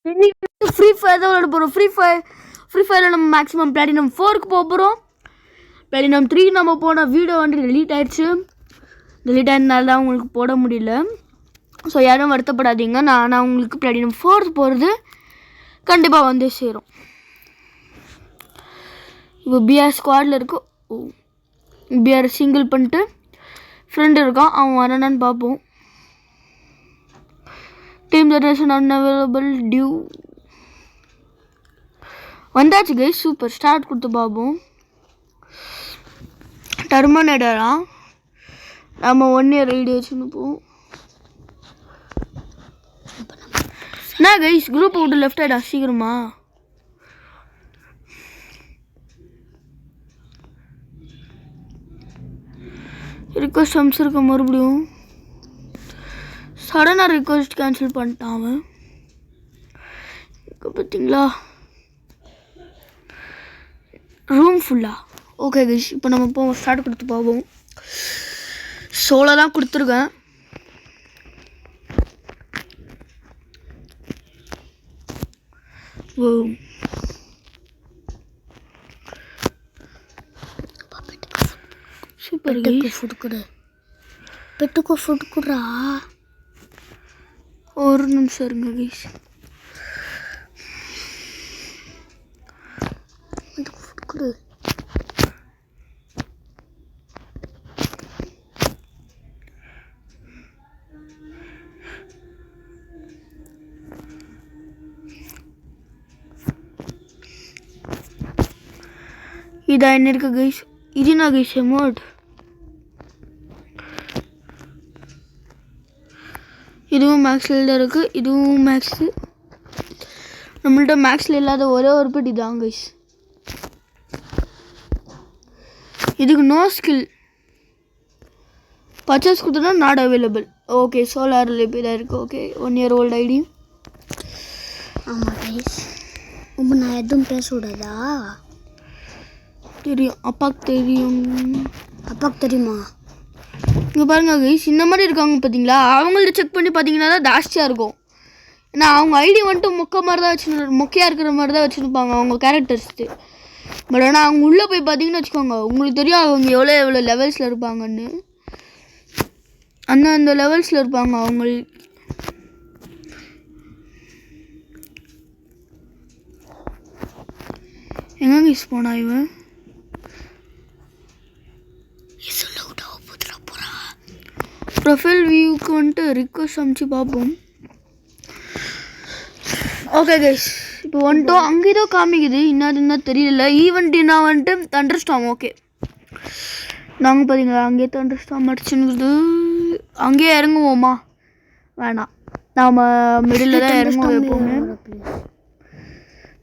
இன்னைக்கு free fire தான் விளையாட போகிறோம். ஃப்ரீ ஃபயரில் நம்ம மேக்ஸிமம் பிளாட்டினம் 4க்கு போக போகிறோம். பிளாட்டினம் 3 நம்ம போன வீடியோ வந்து டெலீட் ஆயிடுச்சு. டெலீட் ஆயிருந்தால தான் உங்களுக்கு போட முடியல. ஸோ யாரும் வருத்தப்படாதீங்க. நான் உங்களுக்கு பிளாட்டினம் 4 போகிறது கண்டிப்பாக வந்து சேரும். இப்போ பிஆர் ஸ்குவாடில் இருக்கு. பிஆர் சிங்கிள் பண்ணிட்டு ஃப்ரெண்டு இருக்கான், அவன் வரணுன்னு பார்ப்போம். டீம் ஜெனரேஷன் அன்அவைலபிள் டியூ வந்தாச்சு கைஸ். சூப்பர். ஸ்டார்ட் கொடுத்து பார்ப்போம். டெர்மினேட்டரா நம்ம 1 இயர் ஐடி வச்சுருப்போம். என்ன கைஸ் குரூப் விட்டு லெஃப்ட் ஆகிடா சீக்கிரமா. ரிக்வஸ்ட் அனுப்பிச்சிருக்க மறுபடியும் சடனாக ரிக்வஸ்ட் கேன்சல் பண்ணிட்டான் அவன். இப்போ பார்த்தீங்களா ரூம் ஃபுல்லா. ஓகே கைஸ் இப்போ நம்ம போவோம். ஸ்டார்ட் கொடுத்து பார்ப்போம். சோலோ தான் கொடுத்துருக்கேன். ஓ சூப்பர் கைஸ். ஃபுட் கொடு, பெட்டுக்கு ஃபுட் கொடுறா. ஒரு நிமிஷம் இருங்க கைஸ். ஃபுட் கொடு. இதா என்ன இருக்கு கைஸ். இதுனா கைஸ் அமௌண்ட். இதுவும் மேக்ஸில் தான் இருக்குது. இதுவும் மேக்ஸு. நம்மள்ட்ட மேக்ஸில் இல்லாத ஒரே ஒரு பெட் இதான் கைஸ். இதுக்கு நோ ஸ்கில். பர்ச்சேஸ் கொடுத்தோன்னா நாட் அவைலபிள். ஓகே சோலாரில் இப்போ இதாக இருக்குது. Okay 1 year old ID. ஆமாம் கைஸ். ரொம்ப நான் எதுவும் பேசக்கூடாதா? தெரியும், அப்பாவுக்கு தெரியும். அப்பாவுக்கு தெரியுமா? இங்கே பாருங்க கைஸ், இந்த மாதிரி இருக்காங்க பார்த்தீங்களா, அவங்கள்ட்ட செக் பண்ணி பார்த்தீங்கன்னா தான் ஜாஸ்தியாக இருக்கும். ஏன்னா அவங்க ஐடி வந்துட்டு மொக்கையாக இருக்கிற மாதிரி தான் வச்சுருப்பாங்க அவங்க கேரக்டர்ஸ்க்கு. பட் ஆனால் அவங்க உள்ளே போய் பார்த்தீங்கன்னு வச்சுக்கோங்க, உங்களுக்கு தெரியும் அவங்க எவ்வளோ லெவல்ஸில் இருப்பாங்கன்னு. அந்த லெவல்ஸில் இருப்பாங்க அவங்க. எங்கே கைஸ் போனா இவன்? ப்ரொஃபைல் வியூக்கு வந்துட்டு ரிக்வஸ்ட் அனுப்பிச்சு பார்ப்போம். ஓகே கைஸ் இப்போ வந்துட்டோம். அங்கே ஏதோ காமிக்குது, என்ன தெரியல. ஈவெண்ட் என்ன வந்துட்டு தண்டர் ஸ்டாம். ஓகே நாங்கள் பார்த்தீங்களா அங்கேயே தண்டர் ஸ்டாம் அடிச்சுன்னுக்குது. அங்கேயே இறங்குவோமா? வேணாம், நாம் மிடில் தான் இறங்குவோம் எப்போவுமே.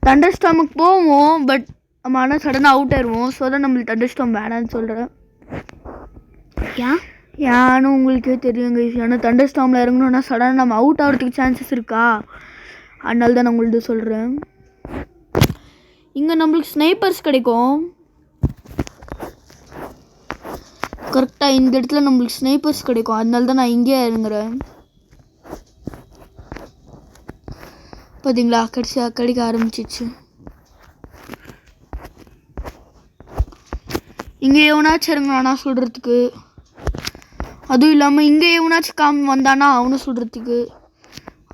தண்டர் ஸ்டாமுக்கு போவோம், பட் நம்ம ஆனால் சடனாக அவுட் ஆயிடுவோம். ஸோ தான் நம்மளுக்கு தண்டர் ஸ்டாம் வேணான்னு சொல்கிறேன். ஏன்னு உங்களுக்கே தெரியும் கைஸ். ஏன்னா தண்டர் ஸ்டாமில் இறங்கணுன்னா சடனாக நம்ம அவுட் ஆகிறதுக்கு சான்சஸ் இருக்கா, அதனால தான் நான் உங்கள்கிட்ட சொல்கிறேன். இங்கே நம்மளுக்கு ஸ்னைப்பர்ஸ் கிடைக்கும். கரெக்டாக இந்த இடத்துல நம்மளுக்கு ஸ்னைப்பர்ஸ் கிடைக்கும், அதனால தான் நான் இங்கேயே இறங்குறேன். பார்த்தீங்களா கடைசியாக கிடைக்க ஆரம்பிச்சிச்சு. இங்கே எவனாச்சும் இறங்கினானா சொல்கிறதுக்கு, அதுவும் இல்லாமல் இங்கே எவனாச்சும் வந்தானா அவனை சொல்கிறதுக்கு.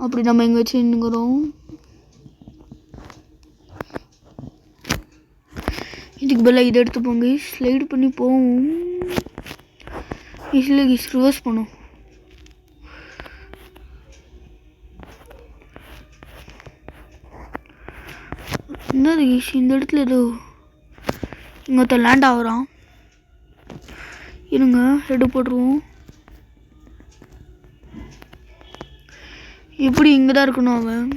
அப்படி நம்ம எங்கே வச்சு நின்றுக்கிறோம். இதுக்கு பதிலாக இதை எடுத்து போங்க, ஸ்லைடு பண்ணி போவோம். இல்லை ரிவர்ஸ் பண்ணும். என்னது இந்த இடத்துல ஏதோ இங்கே லேண்ட் ஆகுறான். இருங்க ஹெட்டு போட்டுருவோம். எப்படி இங்கே தான் இருக்கணும். அவன்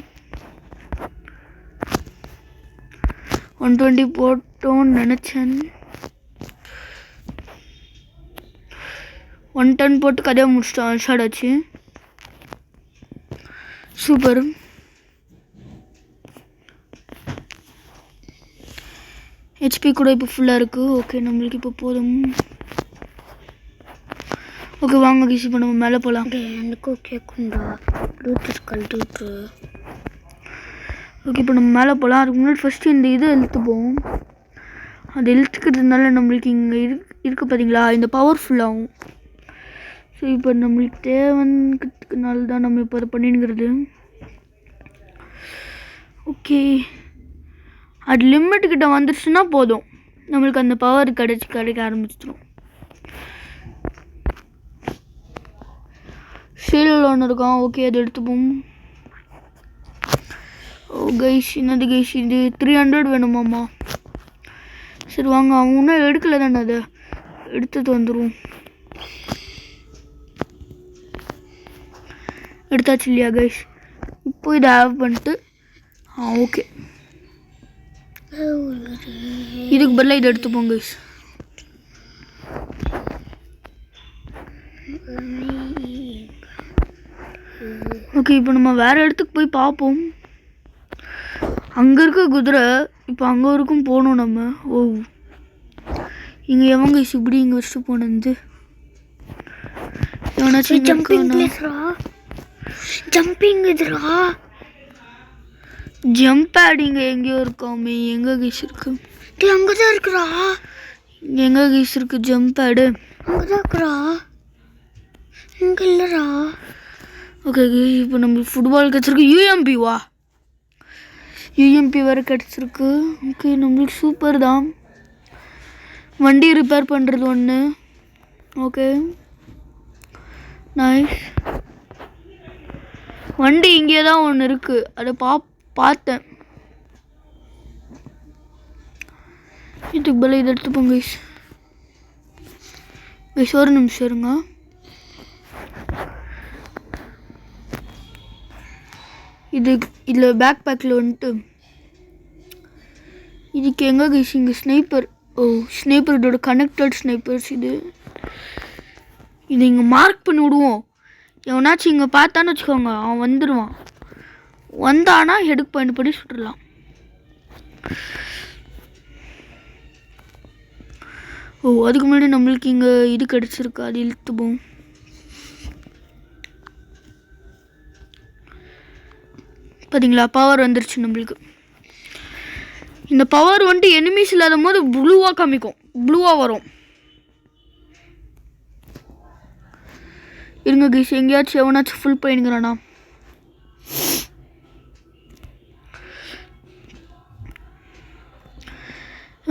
120 போட்டோன்னு நினச்சேன். 110 போட்டு கதையை முடிச்சிட்டோம். ஷார்ட் ஆச்சு. சூப்பர். ஹெச்பி கூட இப்போ ஃபுல்லாக இருக்குது. ஓகே நம்மளுக்கு இப்போ போதும். ஓகே வாங்க கிஷி நம்ம மேலே போகலாம். எனக்கும் கேட்கும்டா ப்ளூடூத் கழட்டிட்டு. ஓகே இப்போ நம்ம மேலே போகலாம். அதுக்கு முன்னாடி ஃபஸ்ட்டு இந்த இதை இழுத்துப்போம். அது இழுத்துக்கிறதுனால நம்மளுக்கு இங்கே இருக்குது பார்த்தீங்களா, இந்த பவர்ஃபுல்லாகும். ஸோ இப்போ நம்மளுக்கு தேவைன்றதுனால தான் நம்ம இப்போ அதை பண்ணினுங்கிறது. ஓகே அது லிமிட்டுக்கிட்ட வந்துடுச்சுன்னா போதும், நம்மளுக்கு அந்த பவர் கிடைக்க ஆரம்பிச்சிடும். ஷீல்டில் ஒன்று இருக்கான். ஓகே அது எடுத்துப்போம். ஓ கைஸ் என்னது கைஸ் இது 300 வேணுமாம்மா? சரி வாங்க, அவன் இன்னும் எடுக்கல தானே, அதை எடுத்துட்டு வந்துடுவோம். எடுத்தாச்சு இல்லையா கைஸ்? இப்போ இதை ஆட் பண்ணிட்டு ஓகே இதுக்கு பதிலாக இதை எடுத்துப்போம் கைஸ். ஓகே இப்போ நம்ம வேறு இடத்துக்கு போய் பார்ப்போம். அங்கே இருக்க குதிரை இப்போ அங்கே வரைக்கும் போகணும் நம்ம. ஓ இங்கே எவங்க இப்படி இங்கே வச்சுட்டு போனது? எவனாச்சும் ஜம்பிங் இதுரா. ஜம்ப் பேட் இங்கே எங்கேயோ இருக்காமே. எங்கே கைஸ் இருக்கு? அங்கே தான் இருக்குறா. எங்கே கைஸ் இருக்கு ஜம்ப் பேடு? அங்கே தான் இருக்குறா, இங்கே இல்லைரா. ஓகே இப்போ நம்மளுக்கு ஃபுட்பால் கிடச்சிருக்கு. யூஎம்பி வா, யூஎம்பி வேறு கிடச்சிருக்கு. ஓகே நம்மளுக்கு சூப்பர் தான். வண்டி ரிப்பேர் பண்ணுறது ஒன்று. Okay nice. வண்டி இங்கே தான் ஒன்று இருக்குது, அதை பார்த்தேன். இதுக்கு பதில் இதை எடுத்துப்போம் கைஸ். கைஸ் ஒரு நிமிஷம் இருங்க. இதில் பேக் பேக்கில் வந்துட்டு இதுக்கு எங்கே கைஸ் இங்கே ஸ்னைப்பர். ஓ ஸ்னைப்பர், இதோட கனெக்டட் ஸ்னைப்பர்ஸ். இது இங்கே மார்க் பண்ணி விடுவோம். எவனாச்சும் இங்கே பார்த்தான்னு வச்சுக்கோங்க, அவன் வந்துடுவான். வந்தானா ஹெடுக்கு பாயிண்ட் படி சுட்டுடலாம். ஓ அதுக்கு முன்னாடி நம்மளுக்கு இங்கே இது கிடச்சிருக்கு, அது இழுத்துப்போம். பார்த்தீங்களா பவர் வந்துருச்சு நம்மளுக்கு. இந்த பவர் வந்துட்டு எனிமீஸ் இல்லாத போது ப்ளூவாக காமிக்கும், ப்ளூவாக வரும். இருங்க கைஸ் எங்கேயாச்சும் எவனாச்சும் ஃபுல் பண்ணிக்கிறானா?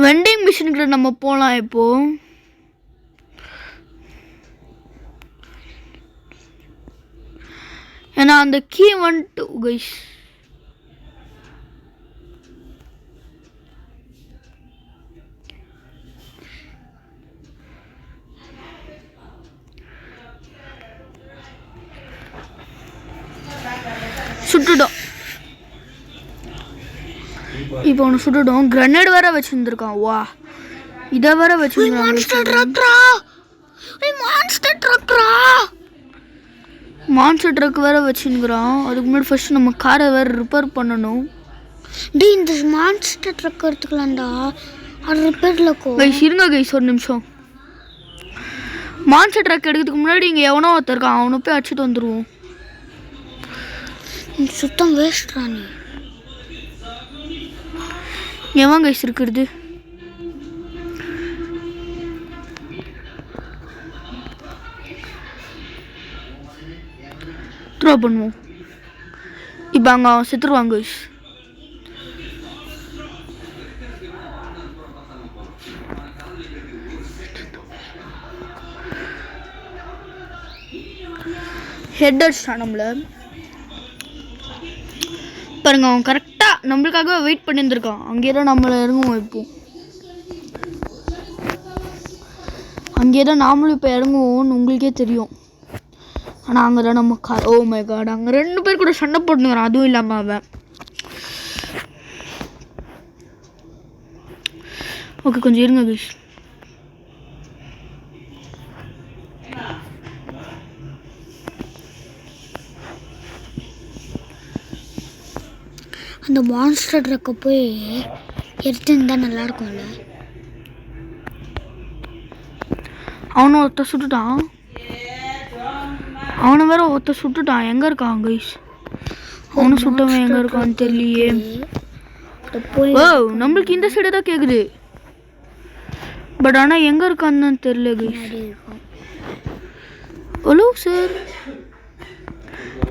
வெண்டிங் மிஷினுக்கு நம்ம போகலாம் இப்போ. ஏன்னா அந்த கீ வந்துட்டு கைஸ் சுட்டுட்டோம். இப்போ ஒன்று சுட்டுட்டோம். கிரனேட் வேற வச்சுருந்துருக்கான். வா இதை வேற வச்சுருக்கான். மான்ஸ்டர் ட்ரக் வேற வச்சுருக்குறான். அதுக்கு முன்னாடி ஃபர்ஸ்ட் நம்ம காரை வேற ரிப்பேர் பண்ணணும். டே இந்த மான்ஸ்டர் ட்ரக் எடுத்துக்கலாம்டா, அது ரிப்பேரில் இருக்கும். கைஸ் இருங்க கைஸ் ஒரு நிமிஷம். மான்ஸ்டர் ட்ரக் எடுக்கிறதுக்கு முன்னாடி இங்கே எவனோ ஒருத்தருக்கான், அவனை போய் அடிச்சுட்டு வந்துடுவோம். சுத்தம் வேஸ்ட்ரா நீ. எவன் கைஸ் இருக்கிறது? த்ரோ பண்ணுவோம். இப்போ அங்கே அவன் செத்துருவாங்க கைஸ். ஹெட் அடிச்சிட்டான் நம்மளை. பாருங்க அவன் கரெக்டாக நம்மளுக்காக வெயிட் பண்ணியிருந்துருக்கான். அங்கேயே தான் நம்மளை இறங்குவோம். இப்போ அங்கேயே தான் நாமளும் இப்போ இறங்குவோம்னு உங்களுக்கே தெரியும். ஆனால் அங்கே தான் நம்ம ஓ மை காட் அங்கே 2 பேர் கூட சண்டை போட்டுங்கிறான். அதுவும் இல்லாமல் அவன். ஓகே கொஞ்சம் இருங்க கைஸ். அந்த மான்ஸ்டர் ட்ரக்கை போய் எடுத்துருந்தா நல்லா இருக்கும்ல. அவனை ஒருத்த சுட்டுட்டான். அவனை வேற ஒருத்த சுட்டுட்டான். எங்கே இருக்கான் கைஸ்? அவனும் சுட்டவன் எங்கே இருக்கான்னு தெரியலையே. ஓ நம்மளுக்கு இந்த சைடு தான் கேட்குது, பட் ஆனால் எங்கே இருக்கான்னு தெரியல கைஸ். ஹலோ சார்,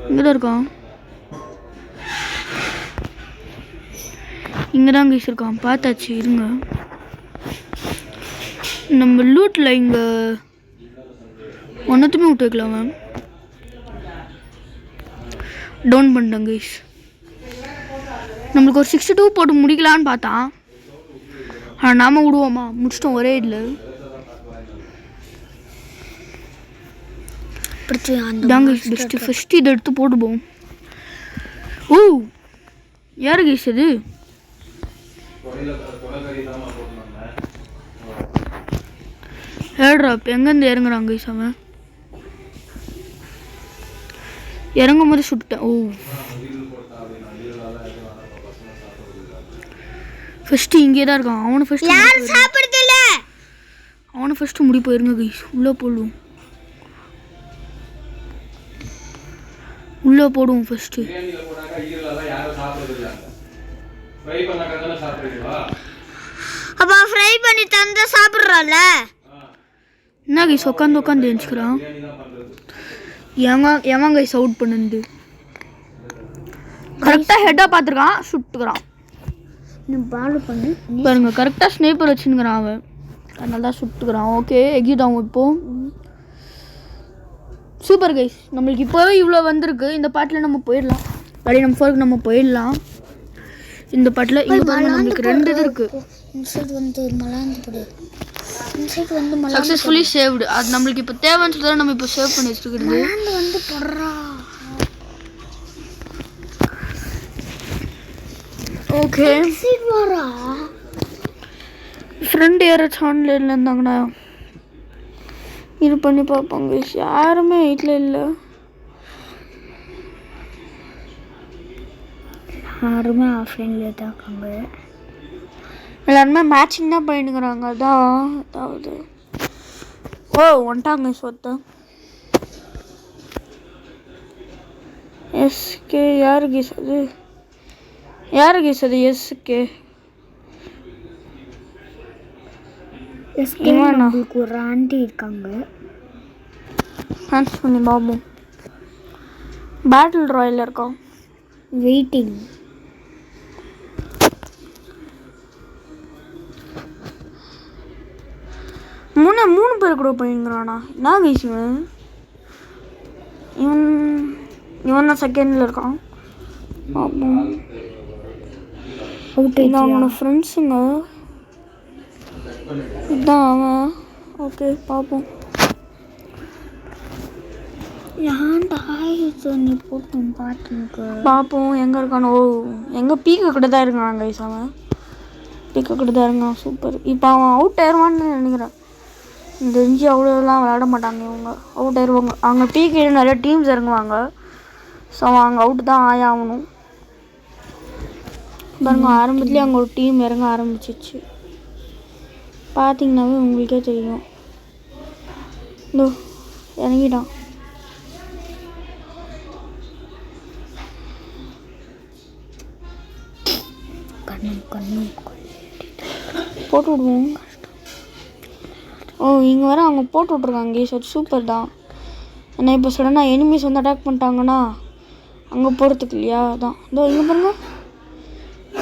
இங்கே தான் இருக்கான், இங்கே தான் கைஸ் இருக்கான், பார்த்தாச்சு. இருங்க, நம்ம லூட்டில் இங்கே ஒன்றத்துமே விட்டு வைக்கலாம் மேம். டவுன் பண்ணிட்டேன் கைஸ். நம்மளுக்கு ஒரு 62 போட்டு முடிக்கலான்னு பார்த்தான், ஆனால் நாம விடுவோமா, முடிச்சிட்டோம் ஒரே இதில். தாங்க பெஸ்ட்டு ஃபஸ்ட்டு இதை எடுத்து போட்டுப்போம். ஓ யார் கைஸ் அது? ஏட்ராப் எங்கேருந்து இறங்குறாங்க கைஸ்? அவன் இறங்கும் போது சுட்டுட்டேன். ஓ ஃபஸ்ட்டு இங்கே தான் இருக்கான். அவனை ஃபஸ்ட்டு முடி போயிருங்க கைஸ். உள்ளே போடுவோம், உள்ளே போடுவோம் ஃபஸ்ட்டு. அப்பா ஃப்ரை பண்ணி தந்தா சாப்பிட்றான்ல. என்ன கைஸ் உட்காந்து எழுச்சிக்கிறான்? எவன் கைஸ் அவுட் பண்ணுது? கரெக்டாக ஹெட்டாக பார்த்துருக்கான், சுட்டுக்கிறான். பால் பண்ணி பாருங்க, கரெக்டாக ஸ்னேப்பர் வச்சுன்னுக்கிறான் அவன், அதனால தான் சுட்டுக்கிறான். ஓகே எக்ஸிட் ஆகும் இப்போ. சூப்பர் கைஸ், நம்மளுக்கு இப்போவே இவ்வளோ வந்திருக்கு. இந்த பாட்டில் நம்ம போயிடலாம், அப்படி நம்ம 4க்கு நம்ம போயிடலாம். இந்த பாட்டில் இங்கே பாருங்க நம்மளுக்கு 2 இது இருக்குது. Successfully saved. அது நம்மளுக்கு இப்போ தேவைன்னு சொல்லி நம்ம இப்போ சேவ் பண்ணி வச்சுருக்கிறது. ஓகே ஃப்ரெண்டு யாராச்சும் ஆன்லைனில் இருந்தாங்கன்னா இது பண்ணி பார்ப்பாங்க. யாருமே வீட்டில் இல்லை, யாருமே ஆஃப்லைனில் தான் இருக்காங்க. எல்லாருமே மேட்சிங் தான் பண்ணிட்டுக்கிறாங்க. அதான் அதாவது ஓ வந்துட்டாங்க சொத்த. எஸ்கே யாரு கேஸ் அது? யாரு கேஸ் அது? எஸ்கே நம்மளுக்கு ஒரு ஆண்டி இருக்காங்க. ஹேண்ட்ஸ் பண்ணி பாபு பேட்டில் ராயலில் இருக்கான், வெயிட்டிங். மூணு பேர் கூட போயிருங்கிறானா? என்ன கைஸ் இவன் தான் செகண்டில் இருக்கான். இதான் அவனோட ஃப்ரெண்ட்ஸுங்க, இதுதான் அவன். ஓகே பார்ப்போம். ஏன்டா நீ போட்டோம் பார்த்துங்க பார்ப்போம் எங்கே இருக்கானோ. எங்கே பீக்க கிட்ட தான் இருக்கான் கைஸ், அவன் பீக்க கிட்ட தான் இருக்கான். சூப்பர். இப்போ அவன் அவுட் ஆயிடுவான்னு நினைக்கிறேன். இந்த இஞ்சி அவ்வளோலாம் விளையாட மாட்டாங்க இவங்க, அவுட் ஆயிடுவாங்க. அங்கே பீக்கு நிறைய டீம்ஸ் இறங்குவாங்க, ஸோ அவன் அங்கே அவுட் தான் ஆகணும். பாருங்க ஆரம்பத்துலேயே அங்கே ஒரு டீம் இறங்க ஆரம்பிச்சிச்சு, பார்த்தீங்கன்னாவே உங்களுக்கே தெரியும். இதோ இறங்கிட்டான். போட்டு விடுவோம். ஓ இங்கே வர அவங்க போட்டு விட்ருக்காங்க கேஸ், அது சூப்பர் தான். ஏன்னா இப்போ சடனாக எனிமீஸ் வந்து அட்டாக் பண்ணிட்டாங்கன்னா அங்கே போகிறதுக்கு இல்லையா, அதான் இதோ இங்கே பாருங்க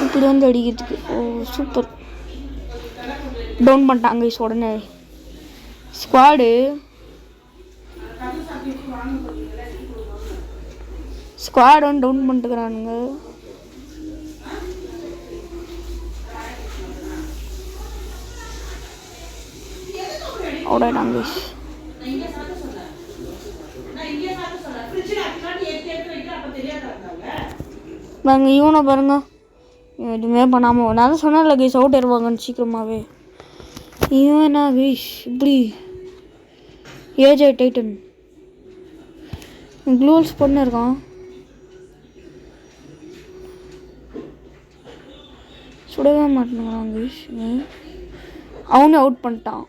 இப்படி வந்து அடிக்கிறதுக்கு. ஓ சூப்பர், டவுன் பண்ணிட்டாங்க கேஸ் உடனே. ஸ்குவாட் வந்து டவுன் பண்ணிட்டுக்கிறானுங்க. அவ்வளோதாங்க கேஸ். பாருங்க இவனை பாருங்க, எதுவுமே பண்ணாமல் நான் தான் சொன்னேன்ல கேஸ் அவுட் ஆயிடுவாங்கன்னு சீக்கிரமாகவே. இவன் என்ன கேஸ் இப்படி ஏஜே டைட்டன் க்ளூல்ஸ் பொண்ணு இருக்கான். சுடவே மாட்டேங்கிறான் கேஸ். அவனே அவுட் பண்ணிட்டான்.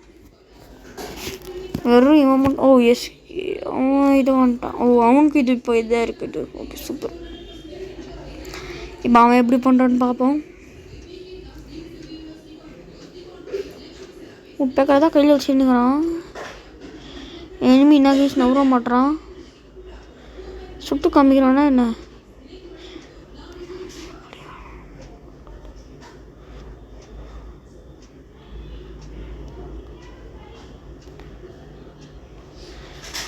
வெறும் இவன் மட்டும். ஓ எஸ் அவன் இது வந்துட்டான். ஓ அவனுக்கு இது இப்போ இதாக இருக்குது. Okay super. இப்போ அவன் எப்படி பண்ணுறான்னு பார்ப்போம். உட்பேக்கரை தான் கையில் வச்சுருந்துக்கிறான். எனிமி என்ன கேஸ் நவர மாட்டான். சுட்டு காமிக்கிறானா என்ன?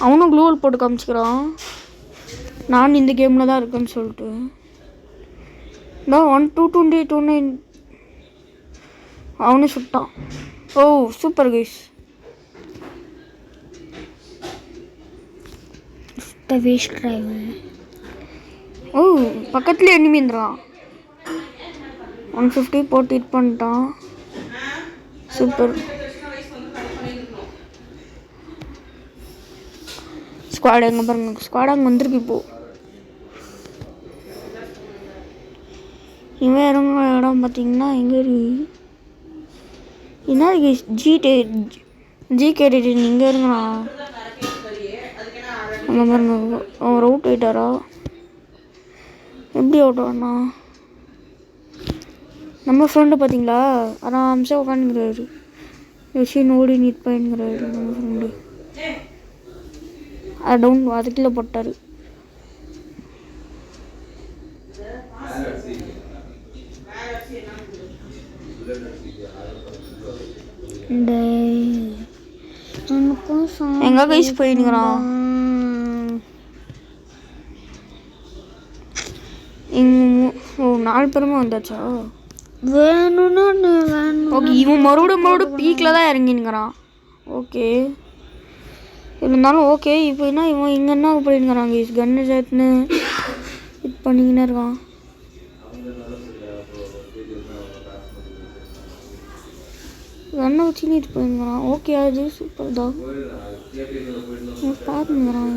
அவனும் க்ளூவல் போட்டு காமிச்சிக்கிறான் நான் இந்த கேமில் தான் இருக்கேன்னு சொல்லிட்டு. நான் 1229 அவனே சுட்டான். Oh super guys. Waste drive. Oh பக்கத்துலேயே எனிமின்றான். 150 போட்டு ஹிட் பண்ணிட்டான். சூப்பர். ஸ்குவாட் எங்கே பாருங்க, ஸ்குவாட் அங்கே வந்திருக்கு. இப்போ இவன் இறங்க இடம் பார்த்தீங்கன்னா எங்கே இருக்கு? என்ன ஜிகே இங்கே இருங்கண்ணா. அங்கே பாருங்க அவர் அவுட் ஆகிட்டாரா? எப்படி அவுட் ஆனா? நம்ம ஃப்ரெண்டு பார்த்தீங்களா ஆராம்சே உட்காந்துக்கிறாரு. மெஷின் ஓடி நீட் பண்ணிக்கிறாரு நம்ம ஃப்ரெண்டு. அது டவுன் அதுக்குள்ளே போட்டார். எங்க கைஸ் போயினுங்கிறான். ஓ 4 பேருமே வந்தாச்சா? வேணும்னு வேணும். ஓகே இவன் மறுபடியும் பீக்கில் தான் இறங்கினுங்கிறான். ஓகே இருந்தாலும் ஓகே. இப்போ என்ன இவன் இங்கே என்ன பண்ணிங்கிறான் கைஸ்? கன்னு சேர்த்துன்னு இது பண்ணிக்கினே இருக்கான். கண்ணை வச்சு நீட் போயிருங்கிறான். ஓகே அது சூப்பர் தான் பார்த்துங்கிறான்.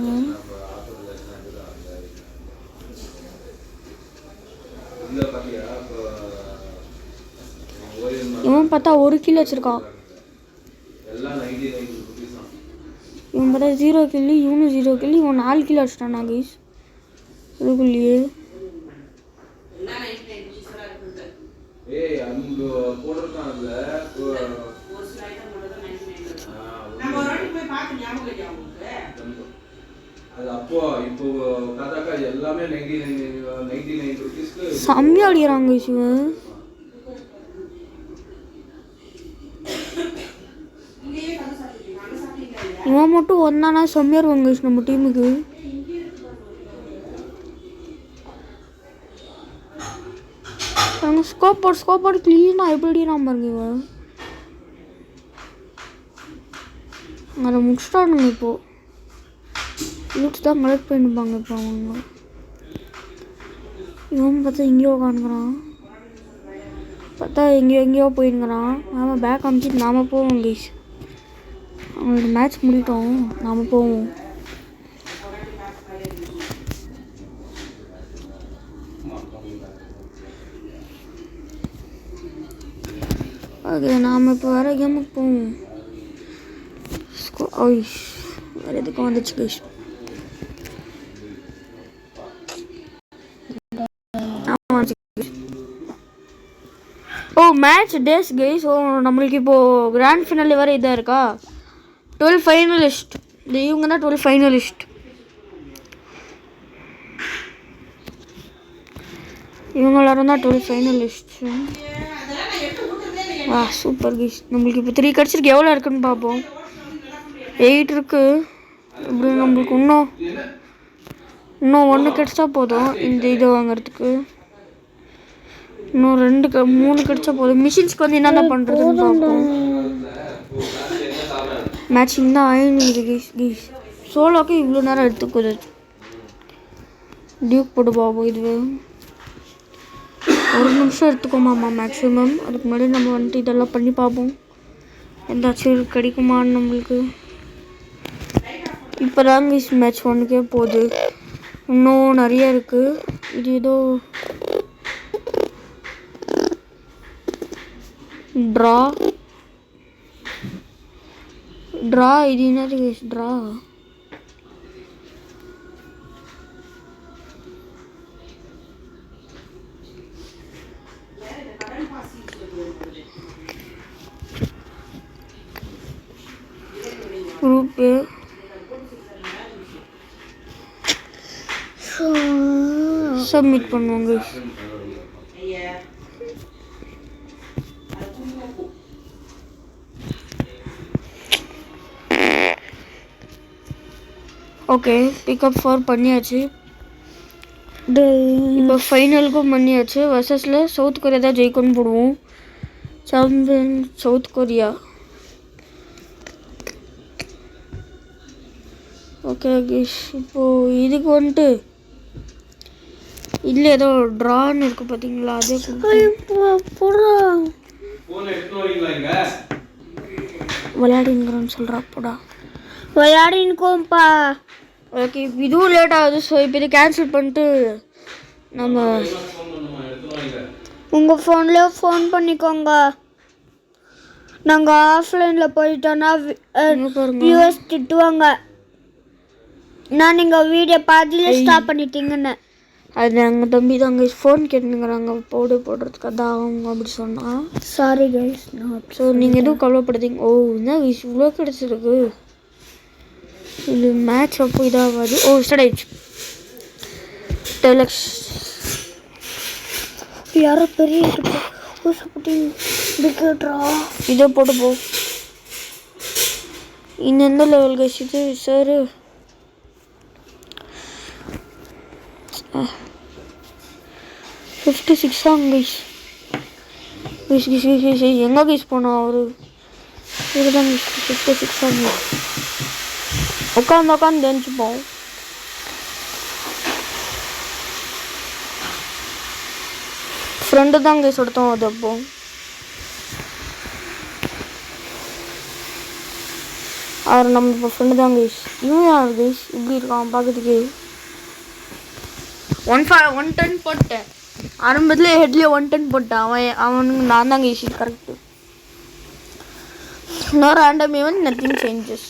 இவன் பார்த்தா 1 கில் வச்சிருக்கான். இவன் பார்த்தா 0 கில்லு, இவனும் 0 கில்லு. இவன் 4 கிலோ வச்சுட்டானா கைஸ் இதுக்குள்ளேயே. செம்மையா அடிக்கிறாங்க இவன். இவன் மட்டும் வந்தானா செம்மையா இருவாங்க நம்ம டீமுக்கு. ஸ்கோப் போட்டு க்ளீனாக எப்படி நான் பாருங்க. இவன் அதை முடிச்சிட்டானுங்க. இப்போது லூட்ஸ் தான் கலெக்ட் பண்ணிப்பாங்க. இப்போ அவங்க இவன் பார்த்தா எங்கேயோ உட்காந்துக்கிறான். பார்த்தா எங்கேயோ போயிருங்கிறான். நாம் பேக் அமிச்சிட்டு நாம் போவோம் கைஸ். அவங்களோட மேட்ச் முடிட்டோம், நாம் போவோம். ஓகே நாம் இப்போ வேறு கேமுக்கு போவோம். வேறு எதுக்கும் வந்துச்சு கைஸ். ஓ மேட்ச் டேஸ் கைஸ். ஓ நம்மளுக்கு இப்போது கிராண்ட் ஃபினாலே வேறு இதாக இருக்கா? 12 ஃபைனலிஸ்ட். இவங்க தான் 12 ஃபைனலிஸ்ட். இவங்க எல்லாரும் தான் 12 ஃபைனலிஸ்ட். வா சூப்பர் கைஸ். நம்மளுக்கு இப்போ 3 கிடச்சிருக்கு. எவ்வளோ இருக்குன்னு பார்ப்போம். 8 இருக்குது. இப்படி நம்மளுக்கு இன்னும் 1 கிடச்சா போதும் இந்த இது வாங்கிறதுக்கு. இன்னும் 3 கிடச்சா போதும். மிஷின்ஸ்க்கு வந்து என்னென்ன பண்ணுறதுன்னு பார்ப்போம். மேட்சிங் தான் ஆயிடுது கைஸ். சோலோக்கு இவ்வளோ நேரம் எடுத்துக்குது. டியூக் போட்டு பார்ப்போம். இது 1 நிமிஷம் எடுத்துக்கோமாம்மா மேக்ஸிமம். அதுக்கு முன்னாடி நம்ம வந்துட்டு இதெல்லாம் பண்ணி பார்ப்போம் எந்தாச்சும் கிடைக்குமான்னு நம்மளுக்கு. இப்போ தான் கைஸ் மேட்ச் 1க்கே போகுது. இன்னும் நிறைய இருக்குது. இது ஏதோ ட்ரா இது என்னது கைஸ்? ட்ரா சப்மிட் பண்ணுவாங்க. ஓகே பிக்கப் 4 பண்ணியாச்சு. இப்போ ஃபைனலுக்கும் பண்ணியாச்சு. வர்சஸில் சவுத் கொரியா தான் ஜெயிக்கணும்னு போடுவோம். Champion south Korea. Okay cash இப்போது இதுக்கு வந்துட்டு இதில் ஏதோ ட்ரான்னு இருக்குது பார்த்தீங்களா, அதே விளையாடிங்கிறோன்னு சொல்கிறா போடா. விளையாடின்னுக்கோம்ப்பா. ஓகே இதுவும் லேட் ஆகுது. ஸோ இப்போ இதை கேன்சல் பண்ணிட்டு நம்ம உங்கள் ஃபோன்லேயே ஃபோன் பண்ணிக்கோங்க. நாங்கள் ஆஃப்லைனில் போயிட்டோன்னா வியூவர்ஸ் திட்டுவாங்க. நான் நீங்கள் வீடியோ பாதியிலே ஸ்டாப் பண்ணிட்டீங்கன்னு. அது எங்கள் தம்பி தாங்க ஃபோன் கேட்டுங்கிறாங்க போடுறதுக்கு, அதான் அவங்க அப்படி சொன்னான். Sorry guys. ஸோ நீங்கள் எதுவும் கவலைப்படுத்தீங்க. ஓ என்ன இவ்வளோ கிடச்சிருக்கு. இது மேட்ச் அப்போ இதாகாது. ஓ ஸ்டார்ட் ஆயிடுச்சு. டெலக்ஸ் யாரோ பெரிய இதை போட்டு போ. இன்னும் எந்த லெவல் கழிச்சிட்டு சார் 56 கைஸ். எங்கே கைஸ் போனோம் அவரு இதுதான் 56 உட்காந்து தெரிஞ்சுப்போம். ஃப்ரெண்டு தான் கைஸ் எடுத்தோம். அது அப்போ அவர் நம்ம இப்போ ஃப்ரெண்டு தான் கைஸ். இவன் யார் கைஸ் இப்படி இருக்கான் பார்க்கறதுக்கு? 110 போட்டேன் ஆரம்பத்தில். ஹெட்லேயே 110 போட்டேன். அவனுக்கு நான் தான் guys correct. No random even nothing changes.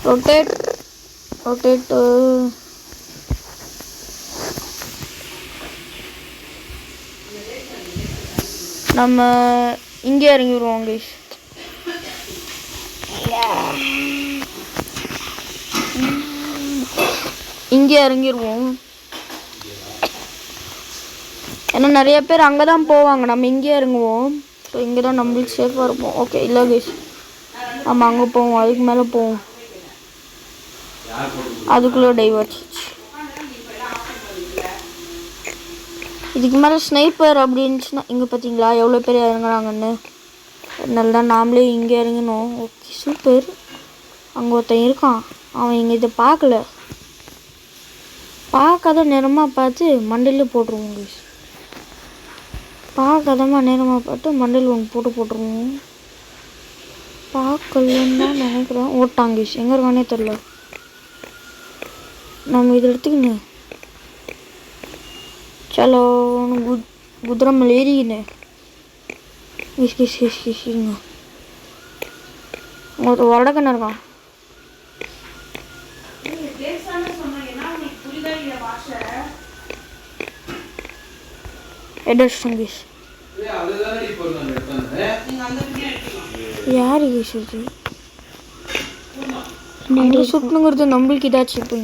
Rotate நம்ம இங்கே இறங்கிடுவோம் கைஸ். இங்கே இறங்கிடுவோம். ஏன்னா நிறைய பேர் அங்கே தான் போவாங்க. நம்ம இங்கே இறங்குவோம். ஸோ இங்கே தான் நம்மளுக்கு சேஃபாக இருப்போம். ஓகே இல்லை கைஸ் ஆமாம் அங்கே போவோம். அதுக்கு மேலே போவோம். அதுக்குள்ளே டைவர்ஸ். இதுக்கு மேலே ஸ்னைப்பர் அப்படின்னுச்சுன்னா இங்கே பார்த்தீங்களா எவ்வளோ பேர் இறங்குறாங்கன்னு. அதனால தான் நாமளே இங்கே இறங்கணும். Okay super. அங்கே ஒருத்தன் இருக்கான். அவன் இங்கே இதை பார்க்காத நேரமாக பார்த்து மண்டையில் போட்டுருவோம் கைஸ். பார்க்காதமாக நேரமாக பார்த்து மண்டையில் ஒன்று போட்டுருவோம். பார்க்கலன்னு தான் நினைக்கிறேன். ஓட்டாங்க கைஸ். எங்கே இருக்கானே தெரில. நம்ம இதை எடுத்துக்கின்னு சலோ குதிரை ஏறிக்கின்னு ஒரு வடக்கண்ண இருக்கான். யாரு சுட்டுங்கிறது நம்மளுக்கு இதாச்சு. இப்போ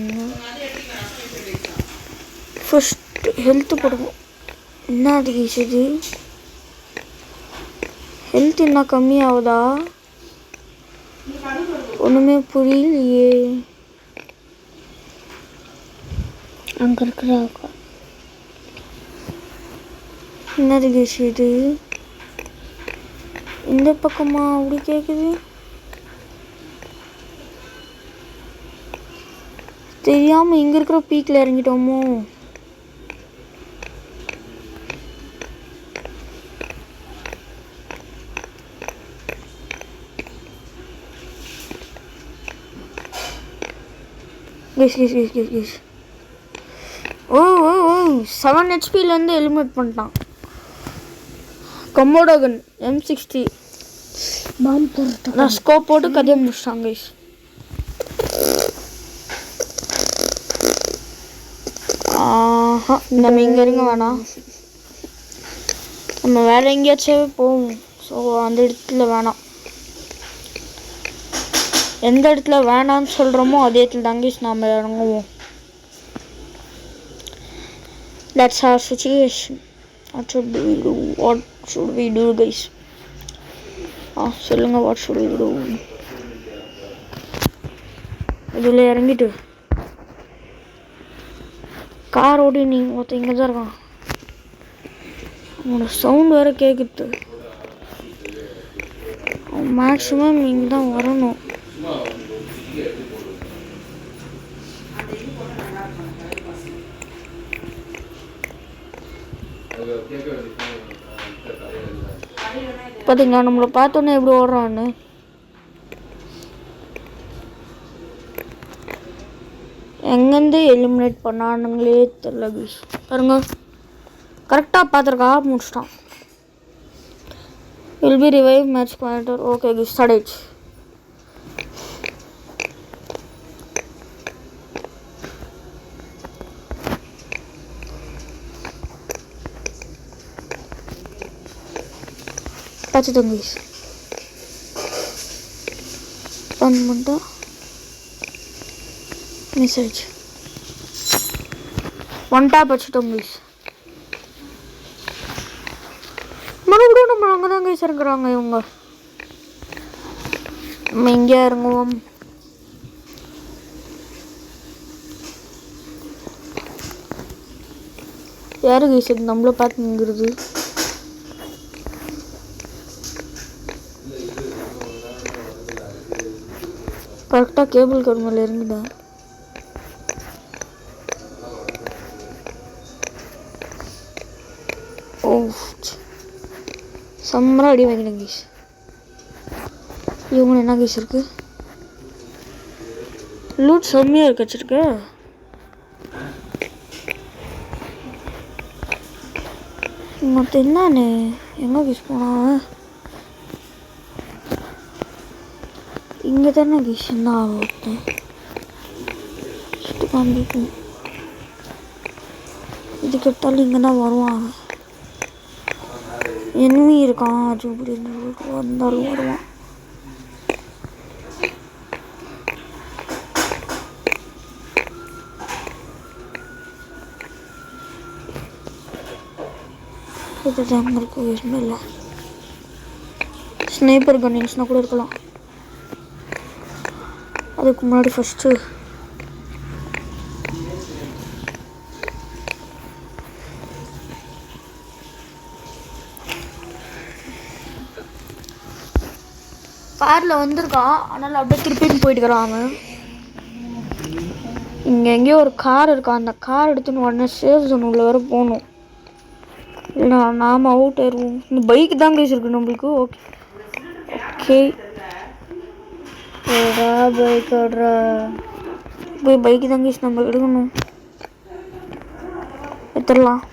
ஃபர்ஸ்ட் ஹெல்த்து போடுவோம். என்ன அது கேசுது? ஹெல்த் என்ன கம்மியாகுதா? ஒன்றுமே புரியலையே. அங்கே இருக்கிற என்னது கேசுது? இந்த பக்கமா அப்படி கேட்குது? தெரியாமல் இங்கே இருக்கிற பீக்கில் இறங்கிட்டோமோ? கெஸ். ஓ 7 ஹெச்பிலேருந்து எலிமினேட் பண்ணிட்டான். கமோடோகன் M60 நான் ஸ்கோப் போட்டு கதையை முடிச்சிட்டாங்க கைஸ். நம்ம இங்கே இருங்க வேணாம். நம்ம வேறு எங்கேயாச்சும் போவோம். ஸோ அந்த இடத்துல வேணாம். எந்த இடத்துல வேணான்னு சொல்கிறோமோ அதே இடத்துல தாங்க நாம் இறங்குவோம். That's our situation. What should we do? What should we do, guys? சொல்லுங்க, what should we do? இதில் இறங்கிட்டு கார் ஓடி நீங்கள் ஒருத்தர் இங்கே தான் இருக்கான். அவனோட சவுண்ட் வேறு கேட்குது. மேக்ஸிமம் இங்கே தான் வரணும். பார்த்தீங்களா நம்மளை பார்த்தோன்னே எப்படி ஓடுறான்னு. எங்கேருந்து எலிமினேட் பண்ணானுங்களே தெரியல கைஸ். பாருங்க கரெக்டாக பார்த்துருக்கா முடிச்சிட்டான். Will be revive match pointer. Okay guys start ஆயிடுச்சு. வச்சுட்டோம் கைஸ். ரன் பண்ணிட்டு மெசேஜ் ஒன் டேப் வச்சுட்டோம் கைஸ். மறுபடியும் நம்ம அங்கே தான் கைஸ் இறங்குறாங்க இவங்க. நம்ம எங்கேயா இறங்குவோம். யாரு கைஸ் இது நம்மள பார்த்துங்கிறது. கரெக்டாக கேபிள் கார்டு மேலே இறங்கிட்டேன். ஓ செம்மரா அடி வாங்கிட்டேன் கீஸ். இவங்க என்ன கீஸ் இருக்கு? லூட் செம்மையாக இருக்கு வச்சிருக்கு. மொத்தம் என்னான்னு எங்கே கீஸ் போனான்? இங்கே தானே கீஸ் என்ன ஆகும் காமிக்கும். இது கெட்டாலும் இங்கே தான் வருவாங்க. எனிமி இருக்கான் அது இப்படி வந்தாலும் வருவான். இது தான் இருக்கு. எதுவுமே இல்லை. ஸ்னைப்பர் கன்னிங்ஸ்னால் கூட இருக்கலாம். அதுக்கு முன்னாடி ஃபஸ்ட்டு காரில் வந்திருக்கான். அதனால் அப்படியே திருப்பின்னு போயிட்டுக்கிறான் அவன். இங்கே எங்கேயோ ஒரு கார் இருக்கான். அந்த கார் எடுத்துன்னு உடனே சேஃப் ஜோன் உள்ள வர போகணும். இல்லைனா நாம் அவுட் ஆயிடுவோம். இந்த பைக்கு தான் கேஸ் இருக்கு நம்மளுக்கு. ஓகே ஓகே ஓடா பைக் ஓடுறா. போய் பைக்கு தான் கேஸ் நம்ம எடுக்கணும். எடுத்துடலாம்.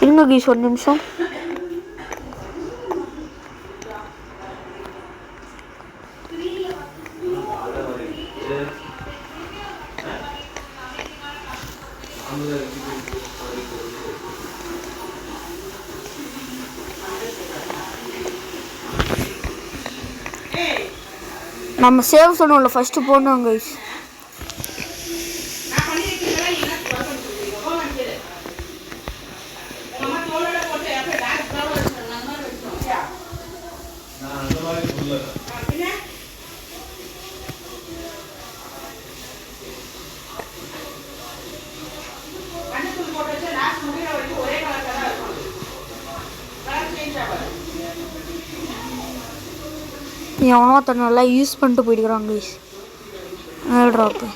இருங்க கீஸ் ஒரு நிமிஷம். நம்ம சேவ் சொன்னோம்ல ஃபஸ்ட்டு போனோம் கைஸ். எவனோ ஒருத்தர் நல்லா யூஸ் பண்ணிட்டு போயிடுறான் கைஸ். மேல் ட்ராப்பு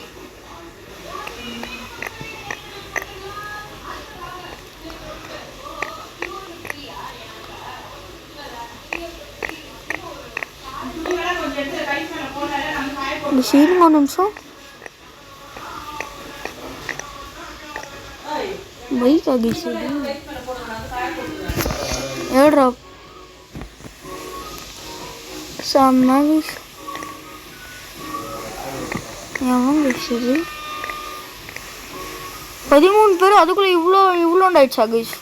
இந்த சீருங்க ஒரு நிமிஷம். பைக் ஆகிடுச்சு. ஏர் ட்ராப் செம்ம கைஸ். எவன் கைஸ் 13 பேர் அதுக்குள்ளே இவ்வளோண்டாயிடுச்சா கைஸ்?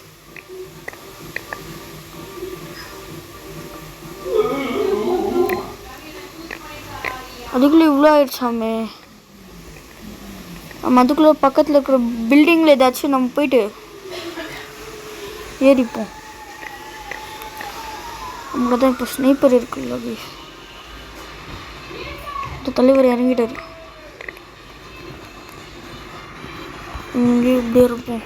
அதுக்குள்ளே இவ்வளோ ஆயிடுச்சாமே. நம்ம அதுக்குள்ளே பக்கத்தில் இருக்கிற பில்டிங்கில் ஏதாச்சும் நம்ம போயிட்டு ஏறிப்போம். நம்மள தான் இப்போ ஸ்னைப்பர் இருக்குல்ல கைஸ். இந்த தலைவர் இறங்கிட்டாரு. இங்கே இப்படி இருப்போம்.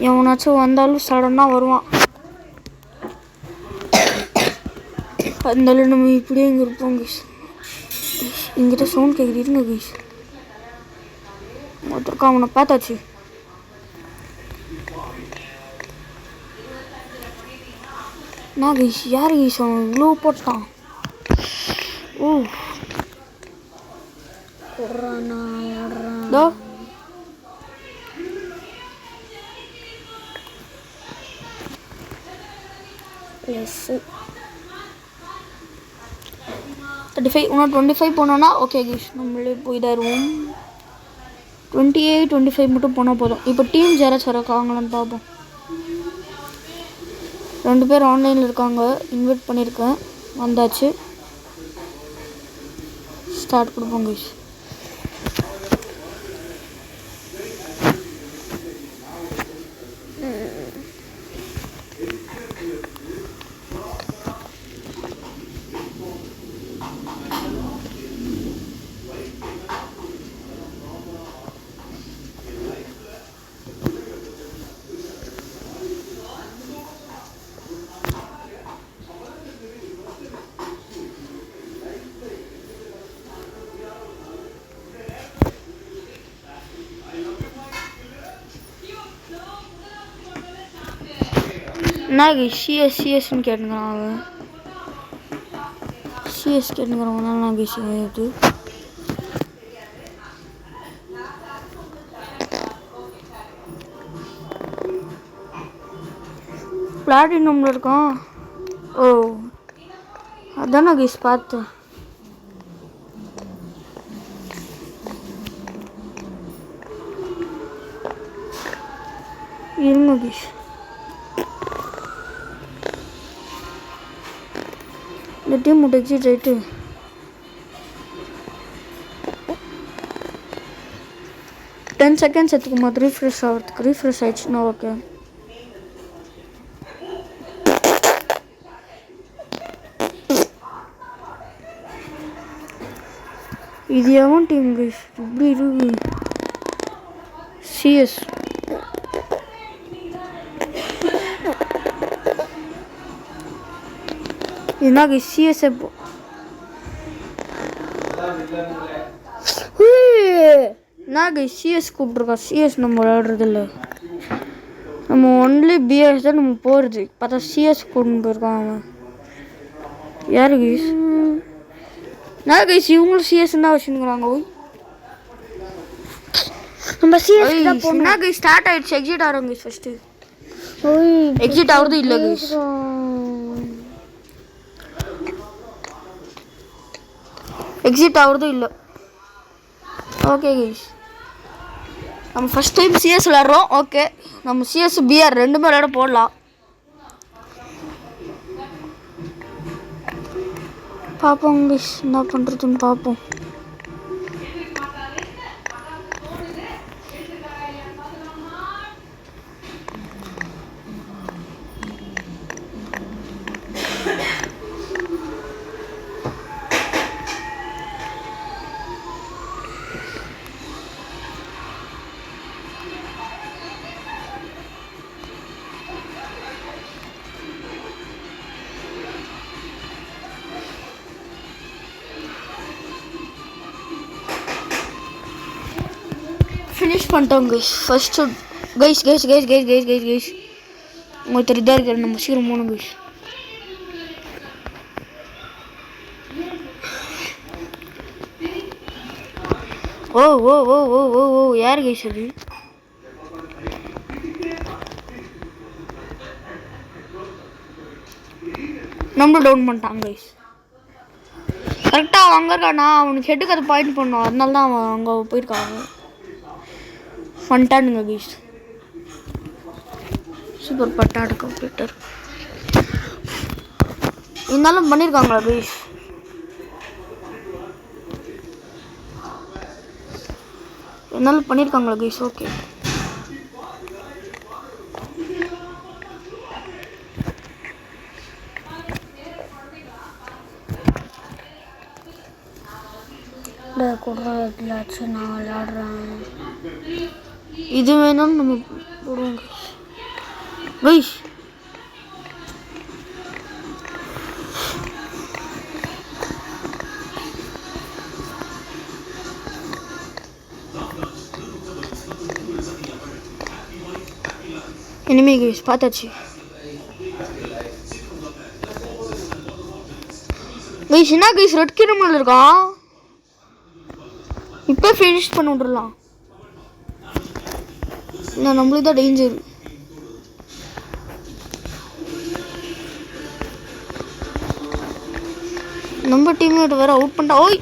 எவனாச்சும் வந்தாலும் சடனாக வருவான். அதனால நம்ம இப்படியே இங்கே இருப்போம் கைஸ். இங்கிட்ட சவுண்ட் கேட்குறீங்க கைஸ். ஒருத்தருக்கா அவனை பார்த்தாச்சு. நான் கைஸ் யார் கைஸ் அவன் இவ்வளோ போட்டான்? ஓ தோ எஸ் 35 இன்னும் 25 போனோன்னா ஓகே கைஸ் நம்மளே போயிடாருவோம். 28 25 மட்டும் போனால் போதும். இப்போ டீம் யாராச்சும் இருக்காங்களான்னு பார்ப்போம். 2 பேர் ஆன்லைனில் இருக்காங்க. இன்வைட் பண்ணியிருக்கேன். வந்தாச்சு. ஸ்டார்ட் கொடுப்போம் கைஸ். நான் சிஎஸ்ன்னு கேட்டுங்கிறான் அவன். சிஎஸ் கேட்டுங்கிறவனால நான் இது பிளாட்டினம்ல இருக்கான். ஓ அதான் நான் கைஸ் பார்த்தேன். இருங்க கைஸ். இந்த டீம் மட்டும் எக்ஸிட் ஆகிட்டு 10 செகண்ட்ஸ் எடுத்துக்கும் போது ரீஃப்ரெஷ் ஆகிறதுக்கு. ரீஃப்ரெஷ் ஆயிடுச்சுன்னா ஓகே. இது எவன் டீம் கைஸ் இப்படி இருக்கு? சிஎஸ் என்ன கைஸ் சிஎஸ் என்ன கைஸ் சிஎஸ் கூப்பிட்ருக்கா. சிஎஸ் நம்ம விளையாடுறது இல்லை. நம்ம ஒன்லி பிஎஸ் தான் நம்ம போகிறது. பார்த்தா சிஎஸ் கூப்பிட்டு போயிருக்கான் அவன். யார் கைஸ்? நான் கைஸ் இவங்களும் சிஎஸ் தான் வச்சுருக்குறாங்க. நம்ம சிஎஸ் தான் போறோம். என்ன கைஸ் ஸ்டார்ட் ஆயிடுச்சு. எக்ஸிட் ஆகிறோம் கைஸ் ஃபர்ஸ்ட். எக்ஸிட் ஆகுறது இல்லை கைஸ். எக்ஸிட் ஆகுறதும் இல்லை. ஓகே கைஸ் நம்ம ஃபஸ்ட் டைம் சிஎஸ் விளாட்றோம். ஓகே நம்ம சிஎஸ் பிஆர் ரெண்டுமே விளையாட போடலாம். பார்ப்போம் கைஸ் என்ன பண்ணுறதுன்னு பார்ப்போம். ஃபினிஷ் பண்ணிட்டோம் கைஸ். ஃபர்ஸ்ட் கைஸ் ஒருத்தர் இதாக இருக்காரு. நம்ம சீக்கிரம் போகணும் கைஸ். ஓ ஓ ஓ ஓ ஓ ஓ யார் கைஸ் அது? நம்ம டவுன் பண்ணிட்டாங்க கைஸ். கரெக்டாக அவன் அங்கே இருக்கானா? அவனுக்கு ஹெட்டுக்கு அதை பாயிண்ட் பண்ணோம். அதனால தான் அவன் அங்கே போயிருக்காங்க. ஃபண்டானுங்க கைஸ். சூப்பர் பட்டாடு கம்ப்யூட்டர் இருந்தாலும் பண்ணியிருக்காங்களா கைஸ்? என்னால் பண்ணியிருக்காங்களா கைஸ்? ஓகே. நான் விளையாடுறேன். இது வேணாலும் நம்ம போடுவோம் கைஸ். இனிமே கைஸ் பார்த்தாச்சு கைஸ். என்ன கைஸ் ரெட் கிரிமினல் இருக்கான்? இப்போ ஃபினிஷ் பண்ணி விட்றலாம். நான் நம்மளுக்கு தான் டேஞ்சர். நம்ம டீம்மேட் வேற அவுட் பண்ணிட்டா. ஓய்,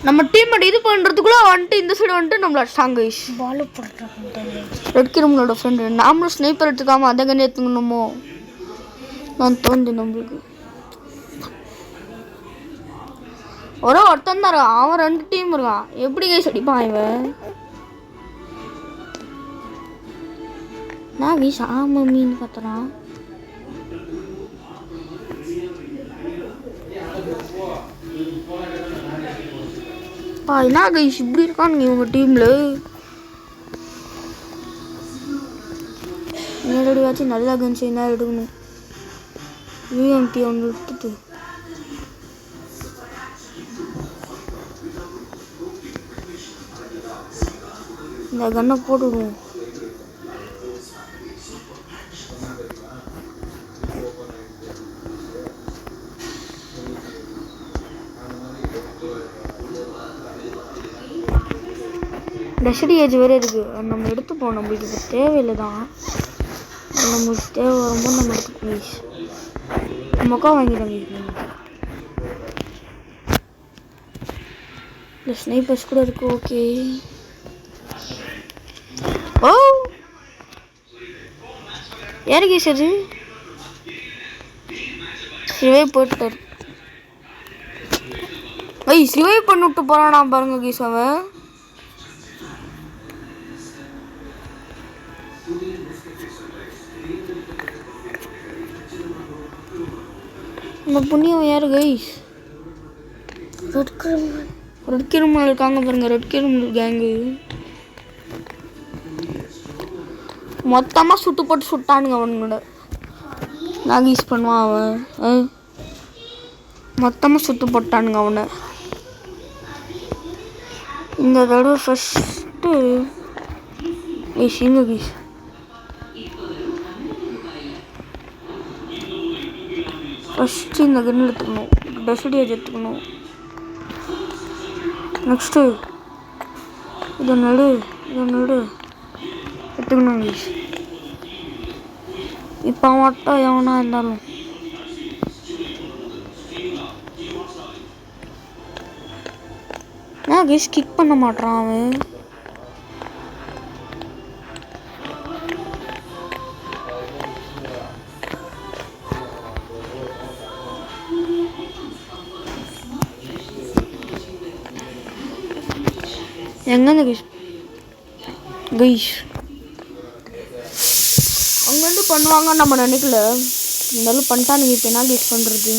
நம்ம டீம்மேட் இது பண்ணுறதுக்குள்ள வந்துட்டு இந்த சைடு வந்துட்டு நம்மள அடிச்சாங்க கைஸ். பால் போட்டுருக்கேன். ரெட் கிரிமினலோட ஃப்ரெண்டு. நாமளும் ஸ்னைப்பர் எடுத்துக்காம அதை கண்ணே எடுத்துக்கணுமோ நான் தோணுது நம்மளுக்கு. ஒருத்தன் தான் இருக்கான், அவன் 2 டீம் இருக்கான். எப்படி கைஸ் அடிப்பான் இவன்? நான் கைஸ் ஆமா மீன் கத்துறான். என்ன கைஸ் இப்படி இருக்கானுங்க இவங்க டீம்ல? நேரடியாச்சும் நல்லா கன்ஸ் என்ன எடுக்கணும். யூஎம்பி ஒன்று எடுத்துட்டு இந்த கன்னை போட்டுவிடுவோம். டெஸ்டி ஏஜ் வேறு இருக்குது, அது நம்ம எடுத்துப்போம். நம்மளுக்கு இப்போ தேவையில்லை தான், நம்மளுக்கு தேவை வரும்போது நம்ம எடுத்துப்போம். மொக்கா வாங்கிட்டாங்க. இந்த ஸ்னைப்பர்ஸ் கூட இருக்குது. ஓகே. ஓ யாரு கேஸ் அது? ரிவைவ் போட்டார். கைஸ் ரிவைவ் பண்ணி விட்டு போகிறானா பாருங்க கேஸ். அவன் நம்ம புண்ணியம் யாரு கைஸ்? ரெட் கிரிமினல் இருக்காங்க பாருங்க. ரெட் கிரிமினல் கேங்கு மொத்தமாக சுட்டு போட்டு சுட்டானுங்க அவனோட. நான் யூஸ் பண்ணுவான் அவன். மொத்தமாக சுட்டு போட்டானுங்க அவனை. இந்த தடவை ஃபஸ்ட்டு இங்க கீஸ் ஃபஸ்ட்டு இந்த கன்று எடுத்துக்கணும். டெஸ்டியேஜ் எடுத்துக்கணும். நெக்ஸ்ட்டு இதை நடு எடுத்துக்கணும் கீஸ். இப்போ மட்டும் எவனா இருந்தாலும் நான் கீஸ் கிக் பண்ண மாட்டான் அவன். எங்கேருந்து கைஸ் அங்கேருந்து பண்ணுவாங்கன்னு நம்ம நினைக்கல. இருந்தாலும் பண்ணிட்டானுங்க. இப்போ என்ன கைஸ் பண்ணுறது?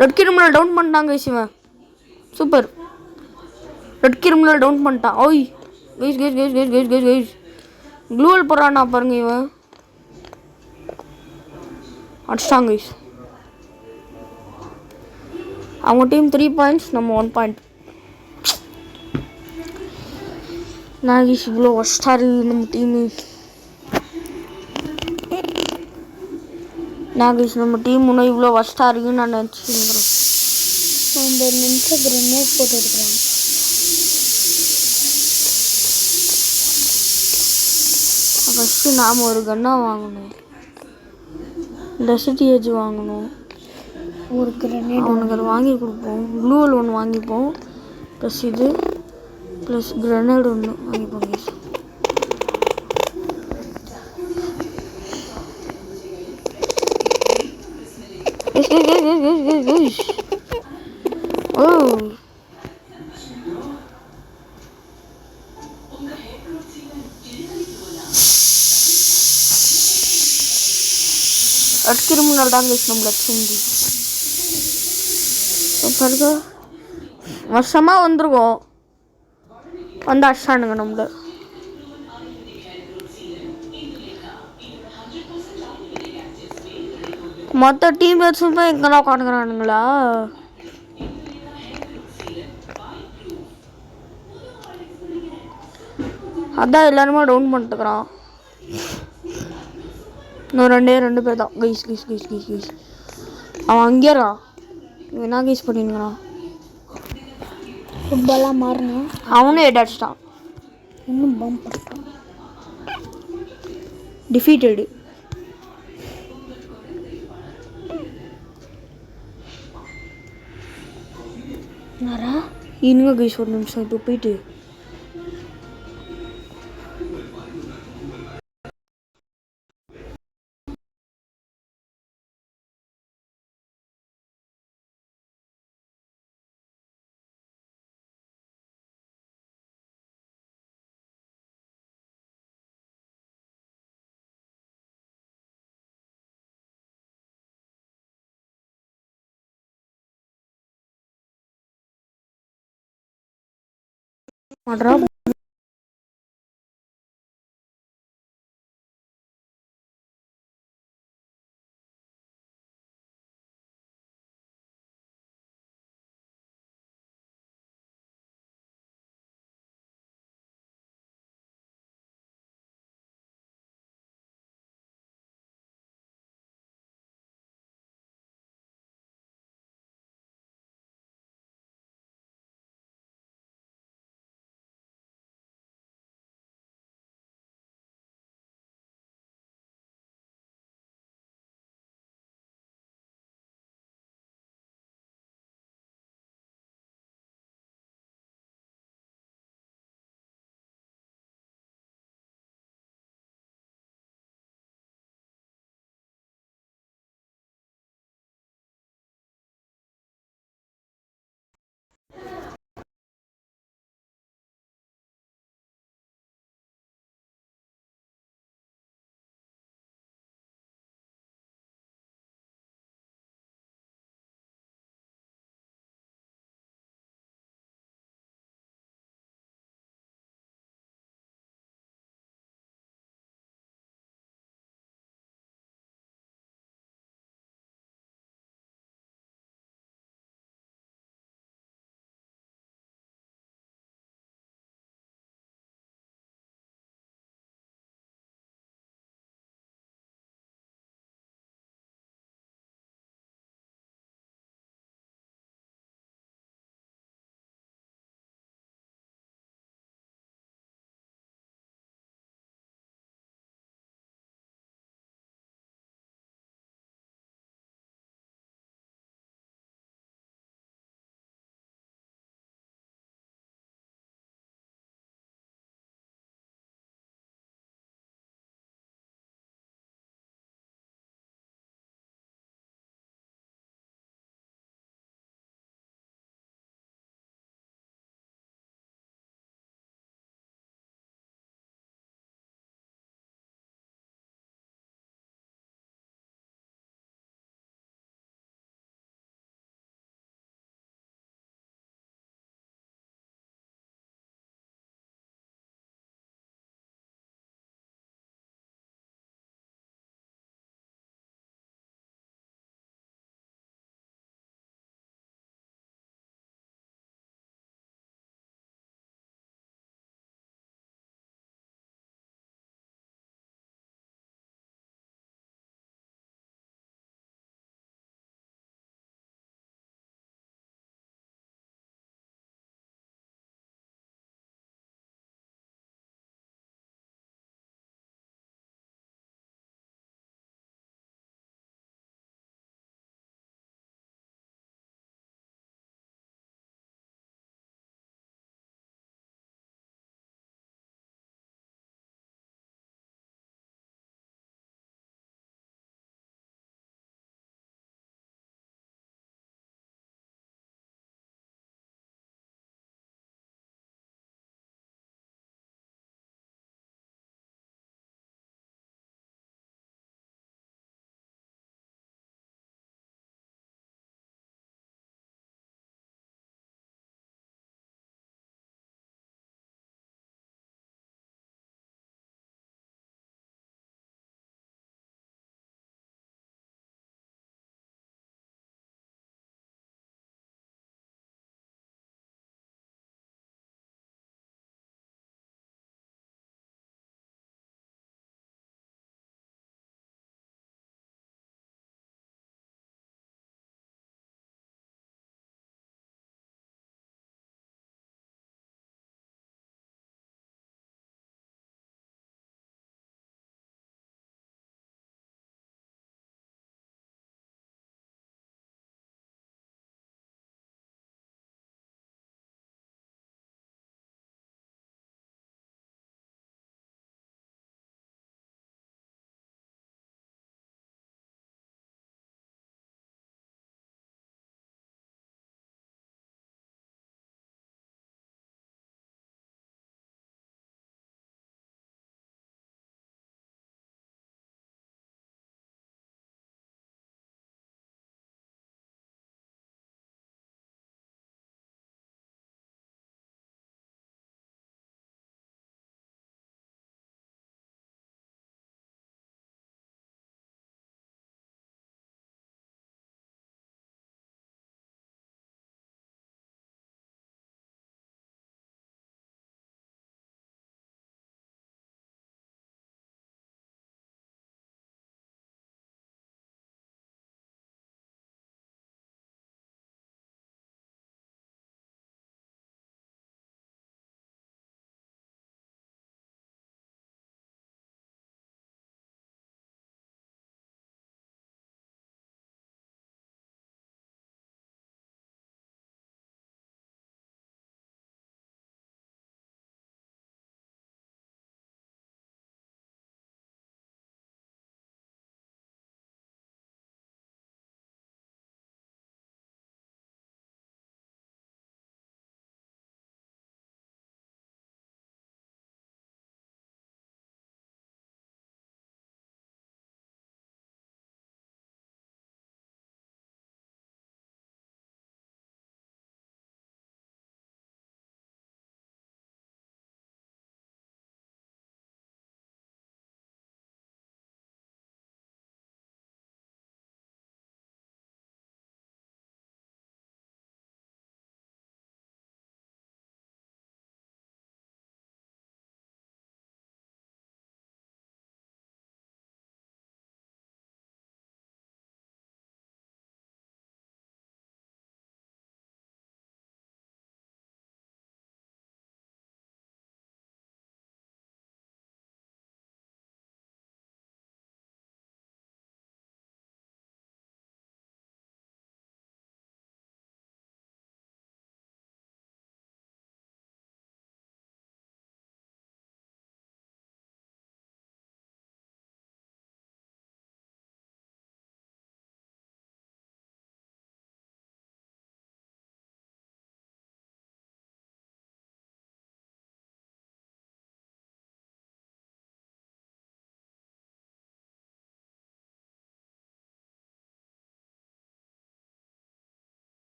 ரெட் கிரிமினல் டவுன் பண்ணிட்டாங்க கைஸ். இவன் சூப்பர். ரெட் கிரிமினல் டவுன் பண்ணிட்டான். ஓய் guys guys guys guys guys guys guys க்ளூவல் போடுறான்னா பாருங்க. இவன் அடிச்சிட்டாங்க கைஸ். அவங்க டீம் 3 பாயிண்ட்ஸ், நம்ம 1 பாயிண்ட். நாகேஷ் இவ்வளோ ஒஸ்டாக இருக்குது நம்ம டீமு. நாகேஷ் நம்ம டீம் இன்னும் இவ்வளோ ஒஸ்டாக இருக்குன்னு நான் நினச்சிக்கிறேன். 9 நிமிஷம் கிரனேட் போட்டு எடுக்கிறேன். ஃபஸ்ட்டு நாம் ஒரு கன்னாக வாங்கணும். டெஸ்டியேஜ் வாங்கணும். ஒரு கிரனேட் அவனுக்கு அதை வாங்கி கொடுப்போம். க்ளூவல் ஒன்று வாங்கிப்போம். ப்ளஸ் இது ப்ளஸ் கிரனேட் ஒன்று வாங்கிப்போம் கைஸ். ஓ கிரிமினல் தான் கைஸ் நம்மள செஞ்சு பாருங்க வருஷமாக வந்துருக்கோம் வந்து அடிச்சானுங்க நம்மள மொத்த டீம்மேட்ஸும் போய் எங்கே தான் உட்காந்துக்கிறானுங்களா அதான் எல்லாருமே டவுன் பண்ணிட்டுக்கிறான் இன்னும் ரெண்டு பேர் தான் கைஸ் அவன் அங்கேயே இருக்கான் இவன் என்ன கைஸ் பண்ணிருக்கிறான் ஃபுட்பாலாக மாறினேன் அவனும் ஹெட் அடிச்சிட்டான் இன்னும் பம்ப் பண்ணிட்டான் டிஃபீட்டடு என்னடா இன்னும் கைஸ் ஒரு நிமிஷம் இப்போ போயிட்டு மாட்றா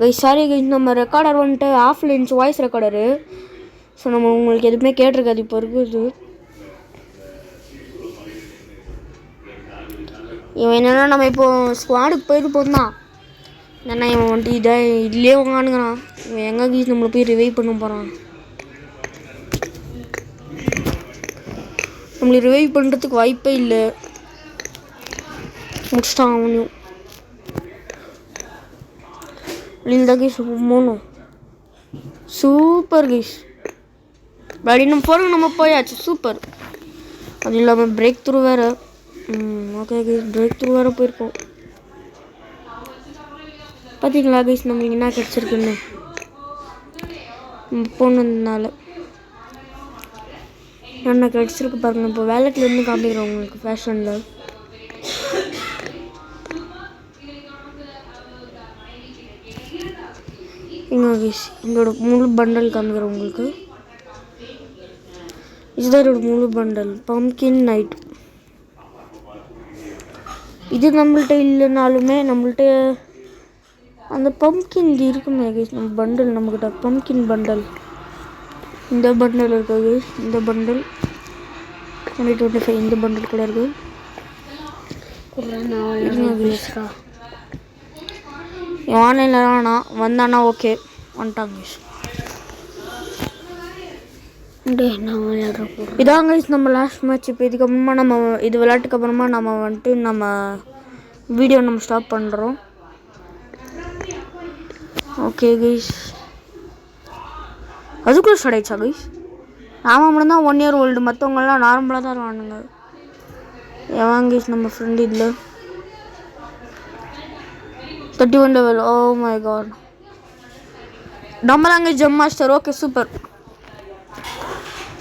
கைஸ் சாரி கைஸ், நம்ம ரெக்கார்டர் வந்துட்டு ஆஃப்ல இருந்துச்சு, வாய்ஸ் ரெக்கார்டரு. ஸோ நம்ம உங்களுக்கு எதுவுமே கேட்டிருக்காது இப்போ இருக்குது. இவன் என்னென்னா நம்ம இப்போ ஸ்குவாடுக்கு போயிருப்போம் தான். என்னென்னா இவன் வந்துட்டு இதுலேயே உட்காந்துக்கிறான். இவன் எங்கே கீஸ் நம்மளை போய் ரிவைவ் பண்ண போகிறான். நம்மளை ரிவைவ் பண்ணுறதுக்கு வாய்ப்பே இல்லை. முடிச்சிட்டான் அவனையும். இந்த கீஸ் போகணும். Super keys. நம்ம போகிறோம், நம்ம போயாச்சு. சூப்பர். அது இல்லாமல் பிரேக் த்ரூ வேறு. ஓகே கீஸ், பிரேக் த்ரூ வேறு போயிருக்கோம். பார்த்தீங்களா கீஸ் நம்மளுக்கு என்ன கிடச்சிருக்குன்னு போனதுனால என்ன கிடச்சிருக்கு பாருங்கள். இப்போ வேலட்லேருந்து காமிக்கிறோம் உங்களுக்கு ஃபேஷனில். இங்கே கீஸ் எங்களோட முழு பண்டல் காமிக்கிறோம் உங்களுக்கு. இதுதான் என்னோட முழு பண்டல், பம்கின் நைட். இது நம்மள்ட்ட இல்லைனாலுமே நம்மள்ட்ட அந்த பம்கின் இது இருக்குமே கீஸ். நம்ம பண்டல் நம்மக்கிட்ட பம்கின் பண்டல், இந்த பண்டல் இருக்கு கீஸ். இந்த பண்டல் 2025 இந்த பண்டல் கூட இருக்குது. ஆன்லைனில் வேணா வந்தானா ஓகே, வந்துட்டாங்க கீஸ். இதாங்க நம்ம லாஸ்ட் மேட்ச். இப்போ இதுக்கப்புறமா நம்ம இது விளையாட்டுக்கு அப்புறமா நம்ம வந்துட்டு நம்ம வீடியோ நம்ம ஸ்டாப் பண்ணுறோம். ஓகே கைஸ், அதுக்குள்ளே ஸ்டார்ட் ஆயிடுச்சா கைஸ்? நாம மட்டும் தான் 1 இயர் ஓல்டு, மற்றவங்களாம் நார்மலாக தான் இருவானுங்க. எவன் கைஸ் நம்ம ஃப்ரெண்ட் இதில் 31 லெவல். ஓ மை காட், நம்ம தாங்க ஜம் மாஸ்டர். ஓகே சூப்பர்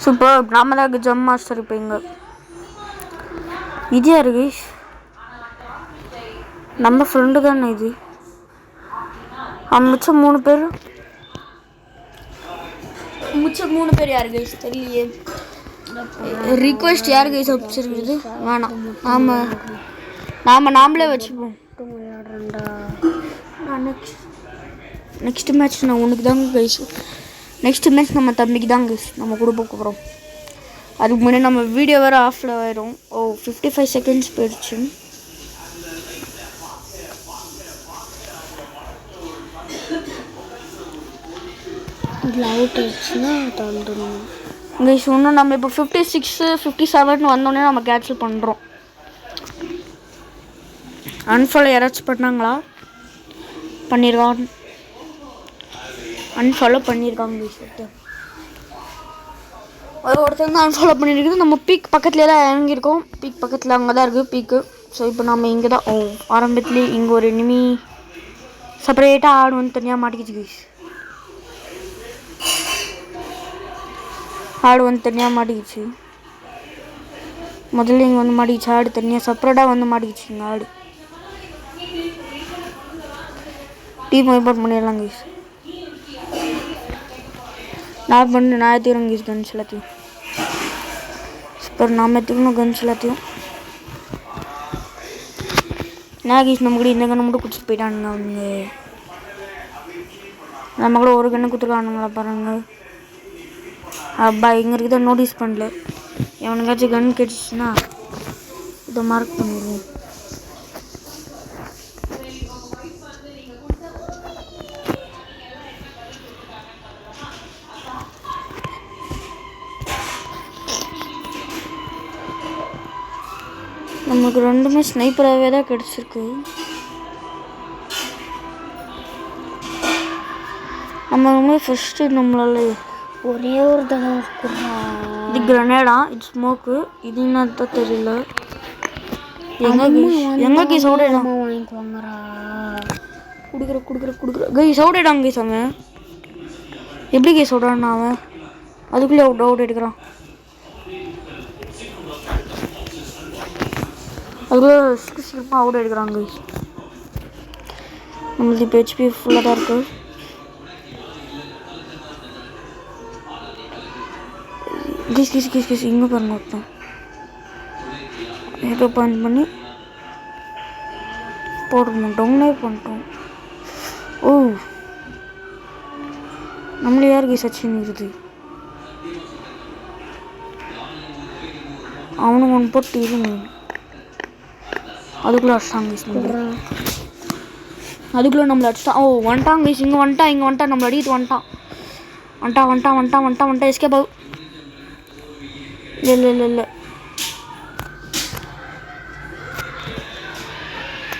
சூப்பர், நாம தாங்க ஜம் மாஸ்டர். இப்போ இங்கே இது யாரு கைஸ்? நம்ம ஃப்ரெண்டு தானே இது. மிச்சம் 3 பேர். மிச்சம் 3 பேர் யார் கைஸ் தெரியலையே. ரிக்வெஸ்ட் யார் கைஸ் அனுப்பிச்சிருக்குது? வேணாம், நாமளே வச்சுப்போம். நெக்ஸ்ட் மேட்ச் நான் உனக்கு தாங்க கைஸ். நெக்ஸ்ட் மேட்ச் நம்ம தம்பிக்கு தான் கைஸ் நம்ம கொடுக்க போகிறோம். அதுக்கு முன்னாடி நம்ம வீடியோ வேறு ஆஃபில் ஆயிடும். 55 செகண்ட்ஸ் போயிடுச்சு. கைஸ் இன்னும் நம்ம இப்போ 56 57 வந்தோடனே நம்ம கேன்சல் பண்ணுறோம். அன்ஃபாலோ யாராச்சும் பண்ணாங்களா? பண்ணியிருக்கான், அன்ஃபாலோ பண்ணியிருக்காங்க கைஸ். ஒருத்தர் தான் அன்ஃபாலோ பண்ணியிருக்குது. நம்ம பீக் பக்கத்துலேயே தான் இறங்கியிருக்கோம். பீக் பக்கத்தில் அங்கே தான் இருக்குது பீக்கு. ஸோ இப்போ நம்ம இங்கே தான் ஆரம்பத்துலேயே இங்கே ஒரு எனிமி செப்பரேட்டாக ஆடு வந்து தனியாக மாட்டிக்கிச்சு கைஸ். ஆடு வந்து தனியாக மாட்டிக்கிச்சு. முதல்ல இங்கே வந்து மாட்டிக்கிச்சு ஆடு தனியாக செப்பரேட்டாக வந்து மாட்டிக்கிச்சு இங்கே ஆடு. டீம் வைப்போட் பண்ணிடலாம் கைஸ். நான் எடுத்துக்கிறேன் கைஸ் கன்ஸ் எல்லாத்தையும். சூப்பர், நாம் எடுத்துக்கணும் கன்ஸ் எல்லாத்தையும். நான் கைஸ் நம்ம கூட இந்த கண்ணை மட்டும் குடிச்சிட்டு போயிட்டானுங்க அவங்க. நம்ம கூட ஒரு கண்ணை கொடுத்துருக்கானுங்களா பாருங்க. அப்பா இங்கே இருக்கிறத நோட்டீஸ் பண்ணல. எவனுக்காச்சும் கன் கிடச்சிச்சுன்னா இதை மார்க் பண்ணிடுவோம். நமக்கு 2மே ஸ்னைப்பராகவே தான் கிடச்சிருக்கு. நம்ம ஃபஸ்ட்டு நம்மளால ஒரே ஒரு தடவை இது கிரனேடா, இது ஸ்மோக்கு, இது என்னதான் தெரியல. எங்க கை சவுடேடான் கொடுக்குற கை சவுடேடாங்க கை சாம. எப்படி கை சவுடான் அவன்? அதுக்குள்ளே டவுட் எடுக்கிறான். அதுக்குள்ளே சீக்கிரமாக அவுட் எடுக்கிறாங்க. நம்மளுக்கு இப்போ ஹெச்பி ஃபுல்லாக தான் இருக்குது. கிஸ் இங்கே பாருங்க ஒருத்தன் ஏதோ பாயிண்ட் பண்ணி போடணும். டவுனே பண்ணிட்டோம். ஓ நம்மள யார் கைஸ் அடிச்சுன்னுக்குது அவனுக்கு ஒன்று போட்டு இருங்க அதுக்குள்ளே அடிச்சிட்டாங்க கைஸ் அதுக்குள்ளே நம்மளை அடிச்சிட்டான் ஓ வந்துட்டான் கைஸ் இங்கே வந்துட்டான் நம்மளை அடிக்கிட்டு வந்துட்டான் எஸ்கேப் ஆகும் இல்லை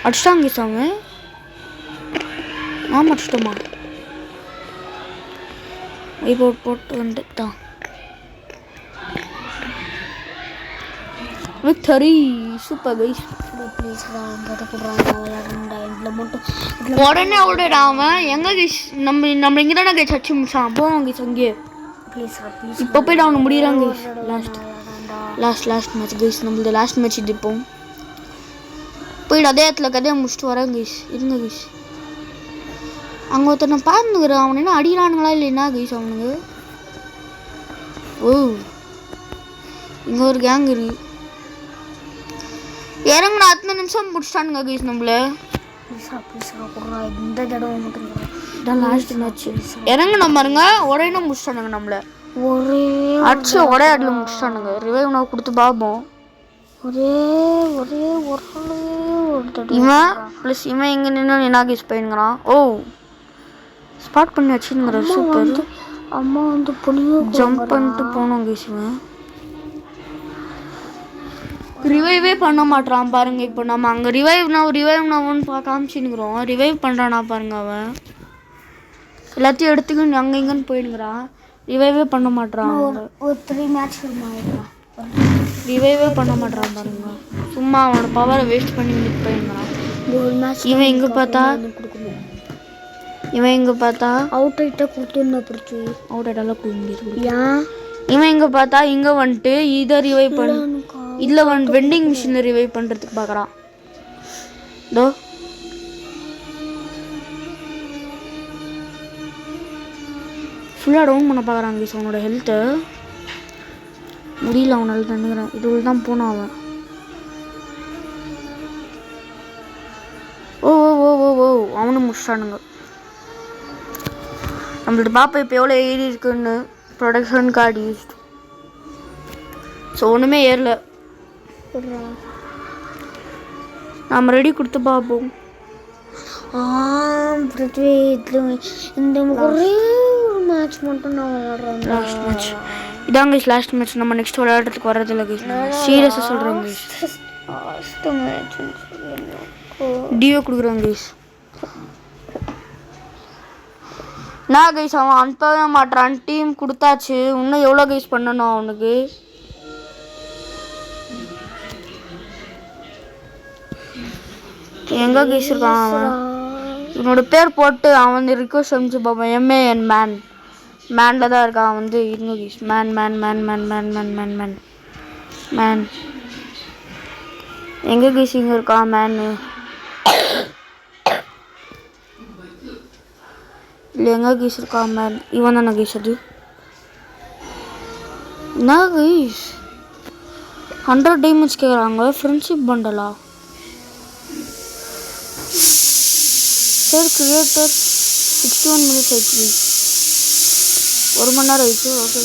அடிச்சிட்டாங்க கைஸ் அவன் நாம் அடிச்சிட்டோமா இப்போ போட்டு வந்துட்டான் விக்டரி சூப்பர் கைஸ் உடனே விடடா அவன் எங்க கைஸ் நம்ம இங்கே தானே கைஸ் அடிச்சு முடிச்சான் போவோம் கைஸ் அங்கேயே இப்போ போய்ட்டு அவனை முடிகிறாங்க கைஸ் லாஸ்ட் மேட்ச் கைஸ் நம்மளது லாஸ்ட் மேட்ச் இது இப்போ போய்ட்டு அதே இடத்துல கதையை முடிச்சுட்டு வரேன் கைஸ் இருங்க கைஸ் அங்கே ஒருத்தர் நான் பார்த்துக்கிறேன் அவனை என்ன அடிக்கிறானுங்களா இல்லைன்னா கைஸ் அவனுங்க ஓ இங்கே ஒரு கேங் இருக்கு இறங்குனா 10 நிமிஷம் முடிச்சிட்டானுங்க கைஸ் நம்மள இந்த தடவை மட்டும் லாஸ்ட் மேட்ச் இறங்குன பாருங்க உடனே முடிச்சிட்டானுங்க நம்மள அடிச்சு ஒரே அடியில் முடிச்சிட்டானுங்க ரிவைவ் நான் கொடுத்து பார்ப்போம் ஒரே இவன் ப்ளஸ் இவன் எங்கே நின்று என்ன கைஸ் பையனுங்கிறான் ஓ ஸ்பாட் பண்ணி வச்சுங்கிற சூப்பர் அம்மா வந்து புளிய ஜம்ப் பண்ணிட்டு போனோம் கைஸ் இவன் ரிவைவே பண்ண மாட்டான் பாருங்க இப்போ நம்ம அங்கே ரிவைவ் நான் காமிச்சுன்னுக்குறோம் ரிவைவ் பண்ணுறானா பாருங்க அவன் எல்லாத்தையும் எடுத்துக்கின்னு அங்கே இங்கேன்னு போயிடுங்கிறான் ரிவைவே பண்ண மாட்டான் ஒரு 3 மேட்ச் ரிவைவே பண்ண மாட்டான் பாருங்க சும்மா அவனோட பவரை வேஸ்ட் பண்ணி போயிடுங்கிறான் இவன் எங்கே பார்த்தா அவுட் ஆகிட்டா கொடுத்துருந்தா பிடிச்சி அவுட் ஆகிட்டாலும் கொடுங்க ஏன் இவன் எங்கே பார்த்தா இங்கே வந்துட்டு இதை ரிவைவ் பண்ண இதில் வெண்டிங் மிஷினில் ரிவைவ் பண்ணுறதுக்கு பார்க்குறான் இதோ ஃபுல்லாக டவுன் பண்ண பார்க்குறாங்க கைஸ் அவனோட ஹெல்த்தை முடியல அவனால் தண்ணுங்கிறான் இதுக்குள்ள தான் போனான் அவன் ஓ அவனும் முடிச்சிட்டானுங்க நம்மள்ட்ட பாப்பா இப்போ எவ்வளோ ஏறி இருக்குன்னு ப்ரொடக்ஷன் கார்டு யூஸ்ட் ஸோ ஒன்றுமே ஏறல நம்ம ரெடி கொடுத்து பார்ப்போம் பிருத்வி இந்த ஒரே ஒரு மேட்ச் மட்டும் நான் விளையாடுறேன் லாஸ்ட் மேட்ச் இதாங்க லாஸ்ட் மேட்ச் நம்ம நெக்ஸ்ட் விளையாடுறதுக்கு வர்றதில்ல கைஸ் சீரியஸாக சொல்கிறோம் கைஸ் டியோ கொடுக்குறோம் கைஸ் நான் கைஸ் அவன் அனுப்பவே மாட்டான் டீம் கொடுத்தாச்சு இன்னும் எவ்வளோ கைஸ் பண்ணணும் அவனுக்கு எங்கே கைஸ் இருக்கான் அவன் இவனோட பேர் போட்டு அவன் வந்து ரிக்வஸ்ட் அனுப்பிச்சு பார்ப்பேன் MAN மேனில் தான் இருக்கான் அவன் வந்து இருங்க கைஸ் மேன் எங்கே கைஸ் இங்கே இருக்கான் மேனு இல்லை எங்கே கைஸ் இருக்கான் மேன் இவன் தானே கைஸ் அது என்ன கைஸ் 100 டைமண்ட்ஸ் கேட்குறாங்க ஃப்ரெண்ட்ஷிப் பண்டலா சார் கிரியேட்டர் 61 மினிட்ஸ் ஆயிடுச்சு 1 மணி நேரம் ஆயிடுச்சு ஓகே